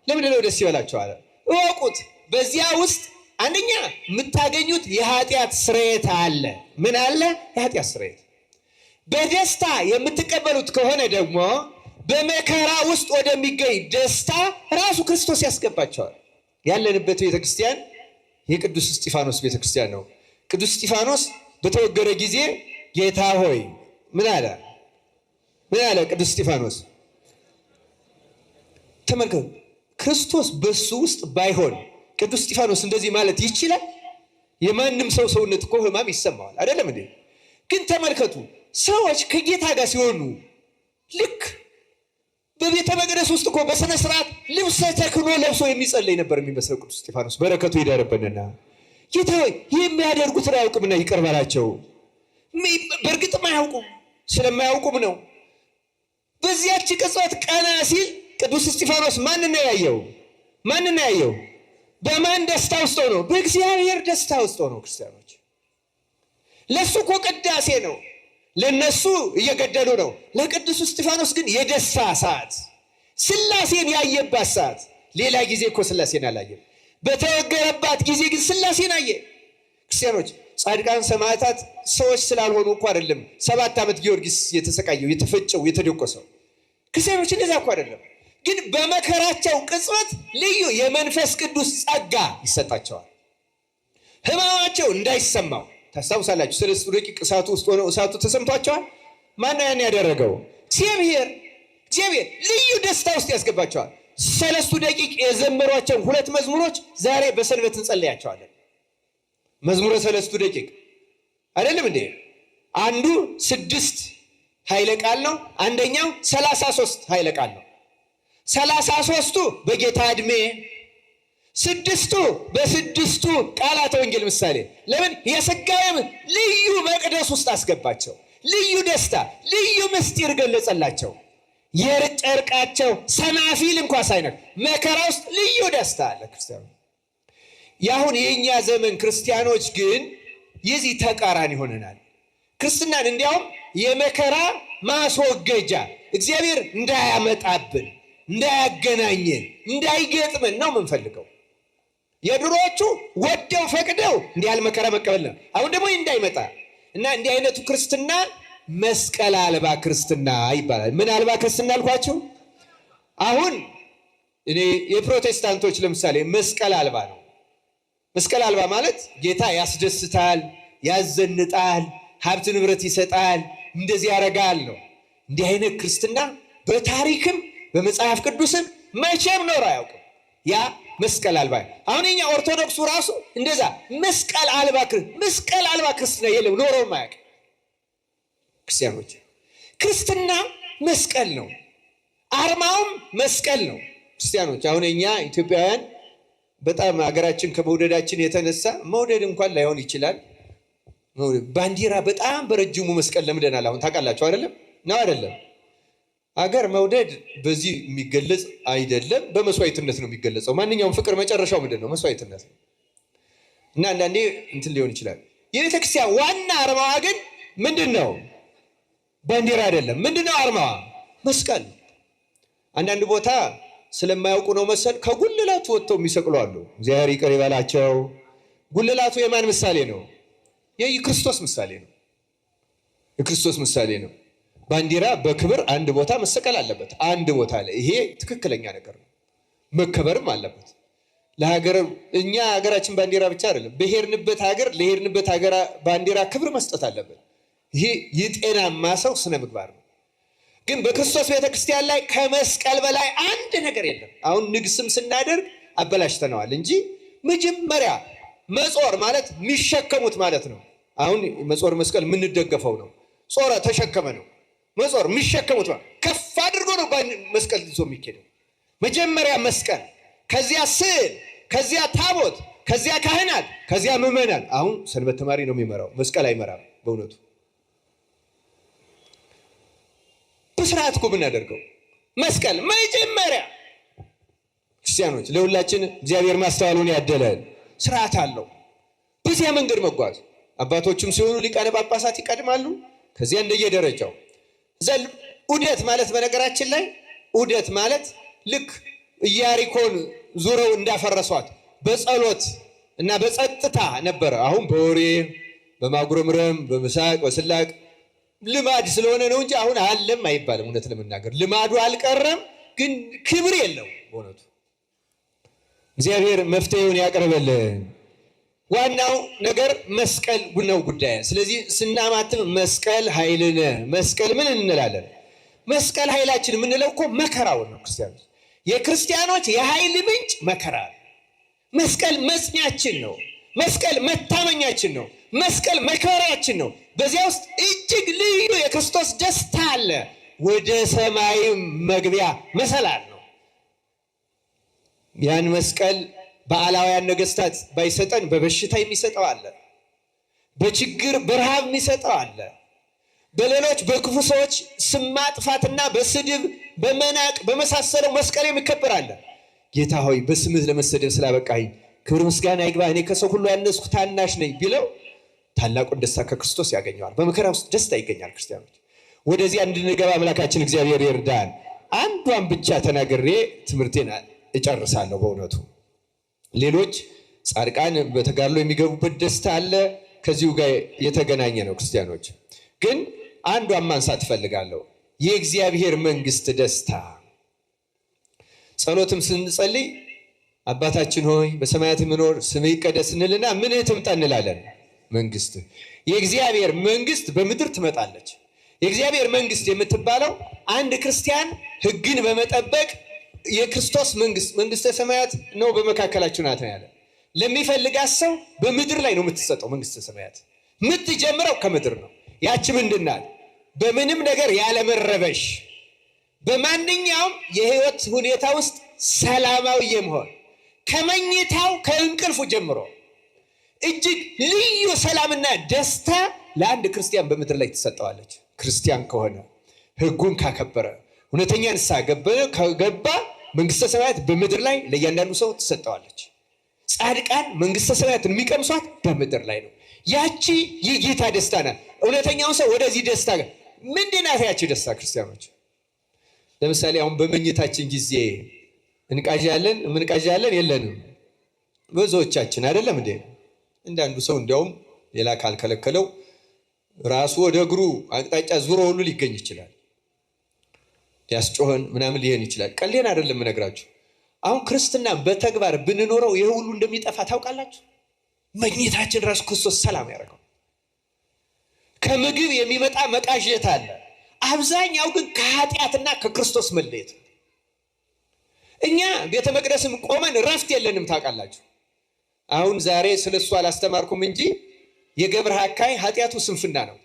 ለምንድን ነው ደስ ይበላችሁ አለ? እወቁት፣ በዚያ ውስጥ አንደኛ የምታገኙት የኃጢአት ስርየት አለ። ምን አለ? የኃጢአት ስርየት። በደስታ የምትቀበሉት ከሆነ ደግሞ በመከራ ውስጥ ወደሚገኝ ደስታ ራሱ ክርስቶስ ያስገባቸዋል። ያለንበት ቤተክርስቲያን የቅዱስ እስጢፋኖስ ቤተክርስቲያን ነው። ቅዱስ እስጢፋኖስ በተወገረ ጊዜ ጌታ ሆይ ምን አለ? ምን አለ ቅዱስ እስጢፋኖስ? ተመልከቱ፣ ክርስቶስ በሱ ውስጥ ባይሆን ቅዱስ እስጢፋኖስ እንደዚህ ማለት ይችላል? የማንም ሰው ሰውነት እኮ ሕማም ይሰማዋል አይደለም እንዴ? ግን ተመልከቱ፣ ሰዎች ከጌታ ጋር ሲሆኑ ልክ በቤተ መቅደስ ውስጥ እኮ በስነ ስርዓት ልብሰ ተክህኖ ለብሶ የሚጸለይ ነበር የሚመስለው ቅዱስ እስጢፋኖስ። በረከቱ ይደርብንና ጌታ ሆይ የሚያደርጉትን አያውቁምና ይቅር በላቸው። በእርግጥም አያውቁም፣ ስለማያውቁም ነው። በዚያች ቅጽበት ቀና ሲል ቅዱስ እስጢፋኖስ ማንን ነው ያየው? ማንን ነው ያየው? በማን ደስታ ውስጥ ሆኖ? በእግዚአብሔር ደስታ ውስጥ ሆኖ። ክርስቲያኖች ለሱ እኮ ቅዳሴ ነው፣ ለነሱ እየገደሉ ነው። ለቅዱስ እስጢፋኖስ ግን የደስታ ሰዓት፣ ሥላሴን ያየባት ሰዓት። ሌላ ጊዜ እኮ ሥላሴን አላየም። በተወገረባት ጊዜ ግን ሥላሴን አየ። ክርስቲያኖች ጻድቃን ሰማዕታት ሰዎች ስላልሆኑ እኮ አይደለም 7 ዓመት ጊዮርጊስ የተሰቃየው የተፈጨው የተደቆሰው። ክርስቲያኖች እንደዛ እኮ አይደለም። ግን በመከራቸው ቅጽበት ልዩ የመንፈስ ቅዱስ ጸጋ ይሰጣቸዋል። ሕማማቸው እንዳይሰማው ታስታውሳላችሁ። 3 ደቂቅ እሳቱ ውስጥ ሆነው እሳቱ ተሰምቷቸዋል። ማነው ያን ያደረገው? እግዚአብሔር። እግዚአብሔር ልዩ ደስታ ውስጥ ያስገባቸዋል። 3 ደቂቅ የዘመሯቸውን 2 መዝሙሮች ዛሬ በሰንበት እንጸልያቸዋለን። መዝሙረ 3 ደቂቅ አይደለም እንዴ? አንዱ 6 ኃይለ ቃል ነው፣ አንደኛው 33 ኃይለ ቃል ነው። 33ቱ በጌታ ዕድሜ፣ ስድስቱ በስድስቱ ቃላተ ወንጌል ምሳሌ ለምን የሥጋዌም ልዩ መቅደስ ውስጥ አስገባቸው። ልዩ ደስታ፣ ልዩ ምስጢር ገለጸላቸው። የጨርቃቸው ሰናፊል እንኳ ሳይነክ መከራ ውስጥ ልዩ ደስታ አለ ክርስቲያኑ። ያሁን የእኛ ዘመን ክርስቲያኖች ግን የዚህ ተቃራኒ ሆነናል። ክርስትናን እንዲያውም የመከራ ማስወገጃ እግዚአብሔር እንዳያመጣብን፣ እንዳያገናኘን፣ እንዳይገጥመን ነው የምንፈልገው። የድሮዎቹ ወደው ፈቅደው እንዲህ ያለ መከራ መቀበል ነው። አሁን ደግሞ እንዳይመጣ እና እንዲህ አይነቱ ክርስትና መስቀል አልባ ክርስትና ይባላል። ምን አልባ ክርስትና አልኳችሁ? አሁን እኔ የፕሮቴስታንቶች ለምሳሌ መስቀል አልባ ነው። መስቀል አልባ ማለት ጌታ ያስደስታል፣ ያዘንጣል፣ ሀብት ንብረት ይሰጣል፣ እንደዚህ ያደርጋል ነው። እንዲህ አይነት ክርስትና በታሪክም በመጽሐፍ ቅዱስም መቼም ኖሮ አያውቅም። ያ መስቀል አልባ። አሁን የኛ ኦርቶዶክሱ ራሱ እንደዛ መስቀል አልባ ክርስትና የለም፣ ኖሮም አያውቅም። ክርስቲያኖች ክርስትና መስቀል ነው፣ አርማውም መስቀል ነው። ክርስቲያኖች አሁን እኛ ኢትዮጵያውያን በጣም ሀገራችን ከመውደዳችን የተነሳ መውደድ እንኳን ላይሆን ይችላል፣ ባንዲራ በጣም በረጅሙ መስቀል ለምደናል። አሁን ታውቃላችሁ አይደለም? ነው አይደለም? አገር መውደድ በዚህ የሚገለጽ አይደለም፣ በመስዋዕትነት ነው የሚገለጸው። ማንኛውም ፍቅር መጨረሻው ምንድን ነው? መስዋዕትነት ነው። እና አንዳንዴ እንትን ሊሆን ይችላል። የቤተክርስቲያን ዋና አርማዋ ግን ምንድን ነው? ባንዲራ አይደለም። ምንድን ነው አርማዋ? መስቀል። አንዳንድ ቦታ ስለማያውቁ ነው መሰል ከጉልላቱ ወጥተው የሚሰቅሉ አሉ። እግዚአብሔር ይቅር ይበላቸው። ጉልላቱ የማን ምሳሌ ነው? የክርስቶስ ምሳሌ ነው። የክርስቶስ ምሳሌ ነው። ባንዲራ በክብር አንድ ቦታ መሰቀል አለበት። አንድ ቦታ ላይ ይሄ ትክክለኛ ነገር ነው፣ መከበርም አለበት። ለሀገር እኛ ሀገራችን ባንዲራ ብቻ አይደለም፣ በሄድንበት ሀገር ለሄድንበት ሀገር ባንዲራ ክብር መስጠት አለበት። ይሄ የጤናማ ሰው ስነ ምግባር ነው። ግን በክርስቶስ ቤተክርስቲያን ላይ ከመስቀል በላይ አንድ ነገር የለም። አሁን ንግስም ስናደርግ አበላሽተነዋል እንጂ መጀመሪያ መጾር ማለት የሚሸከሙት ማለት ነው። አሁን መጾር መስቀል የምንደገፈው ነው። ጾረ ተሸከመ ነው። መጾር የሚሸከሙት ማለት ከፍ አድርጎ ነው መስቀል ይዞ የሚኬደው። መጀመሪያ መስቀል፣ ከዚያ ስዕል፣ ከዚያ ታቦት፣ ከዚያ ካህናት፣ ከዚያ ምዕመናን። አሁን ሰንበት ተማሪ ነው የሚመራው፣ መስቀል አይመራም። በእውነቱ በስርዓት እኮ ብናደርገው መስቀል መጀመሪያ። ክርስቲያኖች ለሁላችን እግዚአብሔር ማስተዋሉን ያደለን። ስርዓት አለው። በዚያ መንገድ መጓዝ አባቶችም ሲሆኑ ሊቃነ ጳጳሳት ይቀድማሉ። ከዚያ እንደየደረጃው ዘል ዑደት ማለት በነገራችን ላይ ዑደት ማለት ልክ ኢያሪኮን ዙረው እንዳፈረሷት በጸሎት እና በጸጥታ ነበረ። አሁን በወሬ በማጉረምረም በምሳቅ በስላቅ ልማድ ስለሆነ ነው እንጂ አሁን አለም አይባልም። እውነት ለመናገር ልማዱ አልቀረም፣ ግን ክብር የለው። በእውነቱ እግዚአብሔር መፍትሄውን ያቀርበልን። ዋናው ነገር መስቀል ነው ጉዳይ። ስለዚህ ስናማትም መስቀል ኃይልነ፣ መስቀል ምን እንላለን? መስቀል ኃይላችን የምንለው እኮ መከራውን ነው። ክርስቲያኖች የክርስቲያኖች የኃይል ምንጭ መከራ። መስቀል መጽኛችን ነው። መስቀል መታመኛችን ነው። መስቀል መከራችን ነው። በዚያ ውስጥ እጅግ ልዩ የክርስቶስ ደስታ አለ። ወደ ሰማይም መግቢያ መሰላል ነው። ያን መስቀል በዓላውያን ነገስታት ባይሰጠን በበሽታ የሚሰጠው አለ፣ በችግር በረሃብ የሚሰጠው አለ፣ በሌሎች በክፉ ሰዎች ስም ማጥፋትና በስድብ በመናቅ በመሳሰለው መስቀል የሚከበር አለ። ጌታ ሆይ በስምህ ለመሰደብ ስላበቃኝ ክብር ምስጋና ይግባ፣ እኔ ከሰው ሁሉ ያነስኩ ታናሽ ነኝ ቢለው ታላቁን ደስታ ከክርስቶስ ያገኘዋል። በመከራ ውስጥ ደስታ ይገኛል። ክርስቲያኖች ወደዚያ እንድንገባ አምላካችን እግዚአብሔር ይርዳን። አንዷን ብቻ ተናግሬ ትምህርቴን እጨርሳለሁ። በእውነቱ ሌሎች ጻድቃን በተጋድሎ የሚገቡበት ደስታ አለ፣ ከዚሁ ጋር የተገናኘ ነው። ክርስቲያኖች ግን አንዷን ማንሳት እፈልጋለሁ፣ የእግዚአብሔር መንግስት ደስታ። ጸሎትም ስንጸልይ አባታችን ሆይ በሰማያት የምኖር ስምህ ይቀደስ እንልና ምንህ ትምጣ እንላለን? መንግስት። የእግዚአብሔር መንግስት በምድር ትመጣለች። የእግዚአብሔር መንግስት የምትባለው አንድ ክርስቲያን ሕግን በመጠበቅ የክርስቶስ መንግስት መንግስተ ሰማያት ነው በመካከላችሁ ናት ነው ያለ። ለሚፈልጋት ሰው በምድር ላይ ነው የምትሰጠው። መንግስተ ሰማያት የምትጀምረው ከምድር ነው። ያቺ ምንድን ናት? በምንም ነገር ያለመረበሽ፣ በማንኛውም የህይወት ሁኔታ ውስጥ ሰላማዊ የመሆን ከመኝታው ከእንቅልፉ ጀምሮ እጅግ ልዩ ሰላምና ደስታ ለአንድ ክርስቲያን በምድር ላይ ትሰጠዋለች። ክርስቲያን ከሆነ ሕጉን ካከበረ እውነተኛ ንስሐ ከገባ መንግስተ ሰማያት በምድር ላይ ለእያንዳንዱ ሰው ትሰጠዋለች። ጻድቃን መንግስተ ሰማያትን የሚቀምሷት በምድር ላይ ነው። ያቺ የጌታ ደስታ ናት። እውነተኛው ሰው ወደዚህ ደስታ ምንድን ናት ያቺ ደስታ? ክርስቲያኖች ለምሳሌ አሁን በመኝታችን ጊዜ እንቃዣለን የለንም? ብዙዎቻችን አይደለም እንዴ? እንዳንዱ ሰው እንዲያውም ሌላ ካልከለከለው ራሱ ወደ እግሩ አቅጣጫ ዙሮ ሁሉ ሊገኝ ይችላል። ሊያስጮኸን ምናምን ሊሆን ይችላል። ቀሌን አይደለም እነግራችሁ። አሁን ክርስትና በተግባር ብንኖረው ይሄ ሁሉ እንደሚጠፋ ታውቃላችሁ። መኝታችን ራሱ ክርስቶስ ሰላም ያደርገው። ከምግብ የሚመጣ መቃዠት አለ። አብዛኛው ግን ከኃጢአትና ከክርስቶስ መለየት። እኛ ቤተ መቅደስም ቆመን ረፍት የለንም ታውቃላችሁ። አሁን ዛሬ ስለሱ አላስተማርኩም እንጂ የገብረ ሐካይ ኃጢአቱ ስንፍና ነው።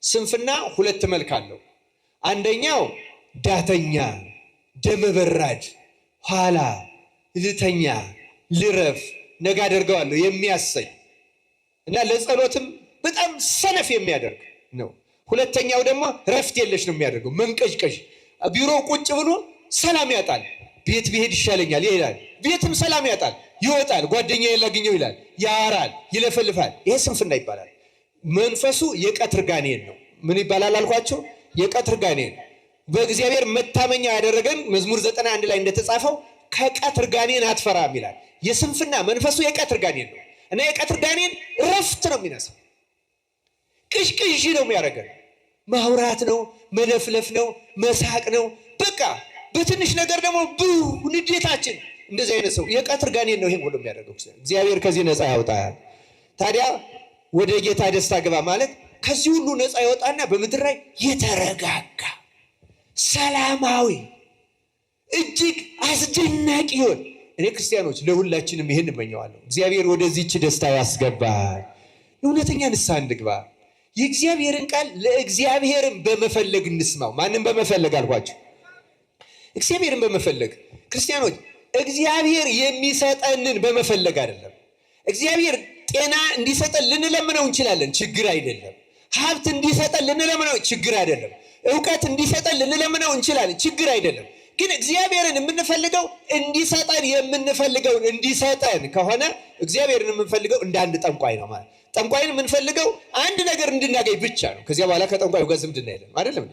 ስንፍና ሁለት መልክ አለው። አንደኛው ዳተኛ፣ ደመበራድ፣ ኋላ ልተኛ፣ ልረፍ፣ ነገ አደርገዋለሁ የሚያሰኝ እና ለጸሎትም በጣም ሰነፍ የሚያደርግ ነው። ሁለተኛው ደግሞ ረፍት የለሽ ነው የሚያደርገው፣ መንቀዥቀዥ። ቢሮ ቁጭ ብሎ ሰላም ያጣል። ቤት ብሄድ ይሻለኛል ይላል። ቤትም ሰላም ያጣል። ይወጣል፣ ጓደኛ ላግኘው ይላል፣ ያወራል፣ ይለፈልፋል። ይሄ ስንፍና ይባላል። መንፈሱ የቀትር ጋኔን ነው። ምን ይባላል አልኳቸው? የቀትር ጋኔን። በእግዚአብሔር መታመኛ ያደረገን መዝሙር 91 ላይ እንደተጻፈው ከቀትር ጋኔን አትፈራም ይላል። የስንፍና መንፈሱ የቀትር ጋኔን ነው እና የቀትር ጋኔን ረፍት ነው የሚነሳው። ቅዥቅዥ ነው የሚያደርገን። ማውራት ነው፣ መለፍለፍ ነው፣ መሳቅ ነው። በቃ በትንሽ ነገር ደግሞ ንዴታችን። እንደዚህ አይነት ሰው የቀትር ጋኔን ነው ይሄን ሁሉ የሚያደርገው። እግዚአብሔር ከዚህ ነፃ ያውጣል። ታዲያ ወደ ጌታ ደስታ ግባ ማለት ከዚህ ሁሉ ነፃ ያወጣና በምድር ላይ የተረጋጋ ሰላማዊ እጅግ አስደናቂ ይሆን። እኔ ክርስቲያኖች ለሁላችንም ይሄን እመኘዋለሁ። እግዚአብሔር ወደዚህች ደስታ ያስገባል። እውነተኛ ንስሐ እንግባ። የእግዚአብሔርን ቃል ለእግዚአብሔርን በመፈለግ እንስማው። ማንም በመፈለግ አልኳቸው? እግዚአብሔርን በመፈለግ ክርስቲያኖች፣ እግዚአብሔር የሚሰጠንን በመፈለግ አይደለም። እግዚአብሔር ጤና እንዲሰጠን ልንለምነው እንችላለን፣ ችግር አይደለም። ሀብት እንዲሰጠን ልንለምነው ችግር አይደለም። እውቀት እንዲሰጠን ልንለምነው እንችላለን፣ ችግር አይደለም። ግን እግዚአብሔርን የምንፈልገው እንዲሰጠን የምንፈልገውን እንዲሰጠን ከሆነ እግዚአብሔርን የምንፈልገው እንደ አንድ ጠንቋይ ነው ማለት። ጠንቋይን የምንፈልገው አንድ ነገር እንድናገኝ ብቻ ነው። ከዚያ በኋላ ከጠንቋዩ ጋር ዝምድና የለም አይደለም።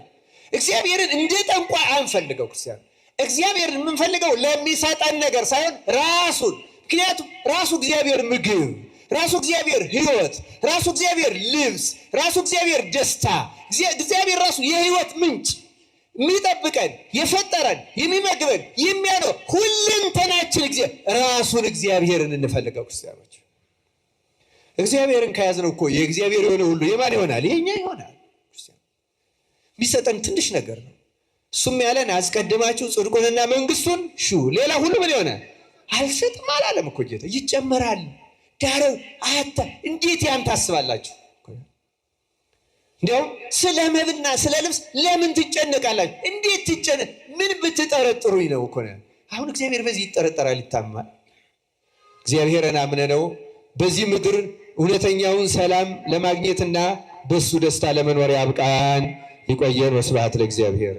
እግዚአብሔርን እንደ ጠንቋይ አንፈልገው ክርስቲያን። እግዚአብሔርን የምንፈልገው ለሚሰጠን ነገር ሳይሆን ራሱን። ምክንያቱም ራሱ እግዚአብሔር ምግብ፣ ራሱ እግዚአብሔር ሕይወት፣ ራሱ እግዚአብሔር ልብስ፣ ራሱ እግዚአብሔር ደስታ፣ እግዚአብሔር ራሱ የሕይወት ምንጭ፣ የሚጠብቀን፣ የፈጠረን፣ የሚመግበን፣ የሚያኖር ሁለንተናችን ራሱን እግዚአብሔርን እንፈልገው ክርስቲያኖች። እግዚአብሔርን ከያዝነው እኮ የእግዚአብሔር የሆነ ሁሉ የማን ይሆናል? የኛ ይሆናል። የሚሰጠን ትንሽ ነገር ነው። እሱም ያለን አስቀድማችሁ ጽድቁንና መንግስቱን ሹ፣ ሌላ ሁሉ ምን ይሆናል? አልሰጥም አላለም እኮ ጌታ። ይጨመራል። ዳረ አታ እንዴት ያን ታስባላችሁ? እንዲያውም ስለ መብልና ስለ ልብስ ለምን ትጨነቃላችሁ? እንዴት ትጨነቅ? ምን ብትጠረጥሩኝ ነው እኮ። አሁን እግዚአብሔር በዚህ ይጠረጠራል? ይታማል? እግዚአብሔርን አምነነው በዚህ ምድር እውነተኛውን ሰላም ለማግኘትና በሱ ደስታ ለመኖር ያብቃን። ይቆየን። ወስብሐት ለእግዚአብሔር።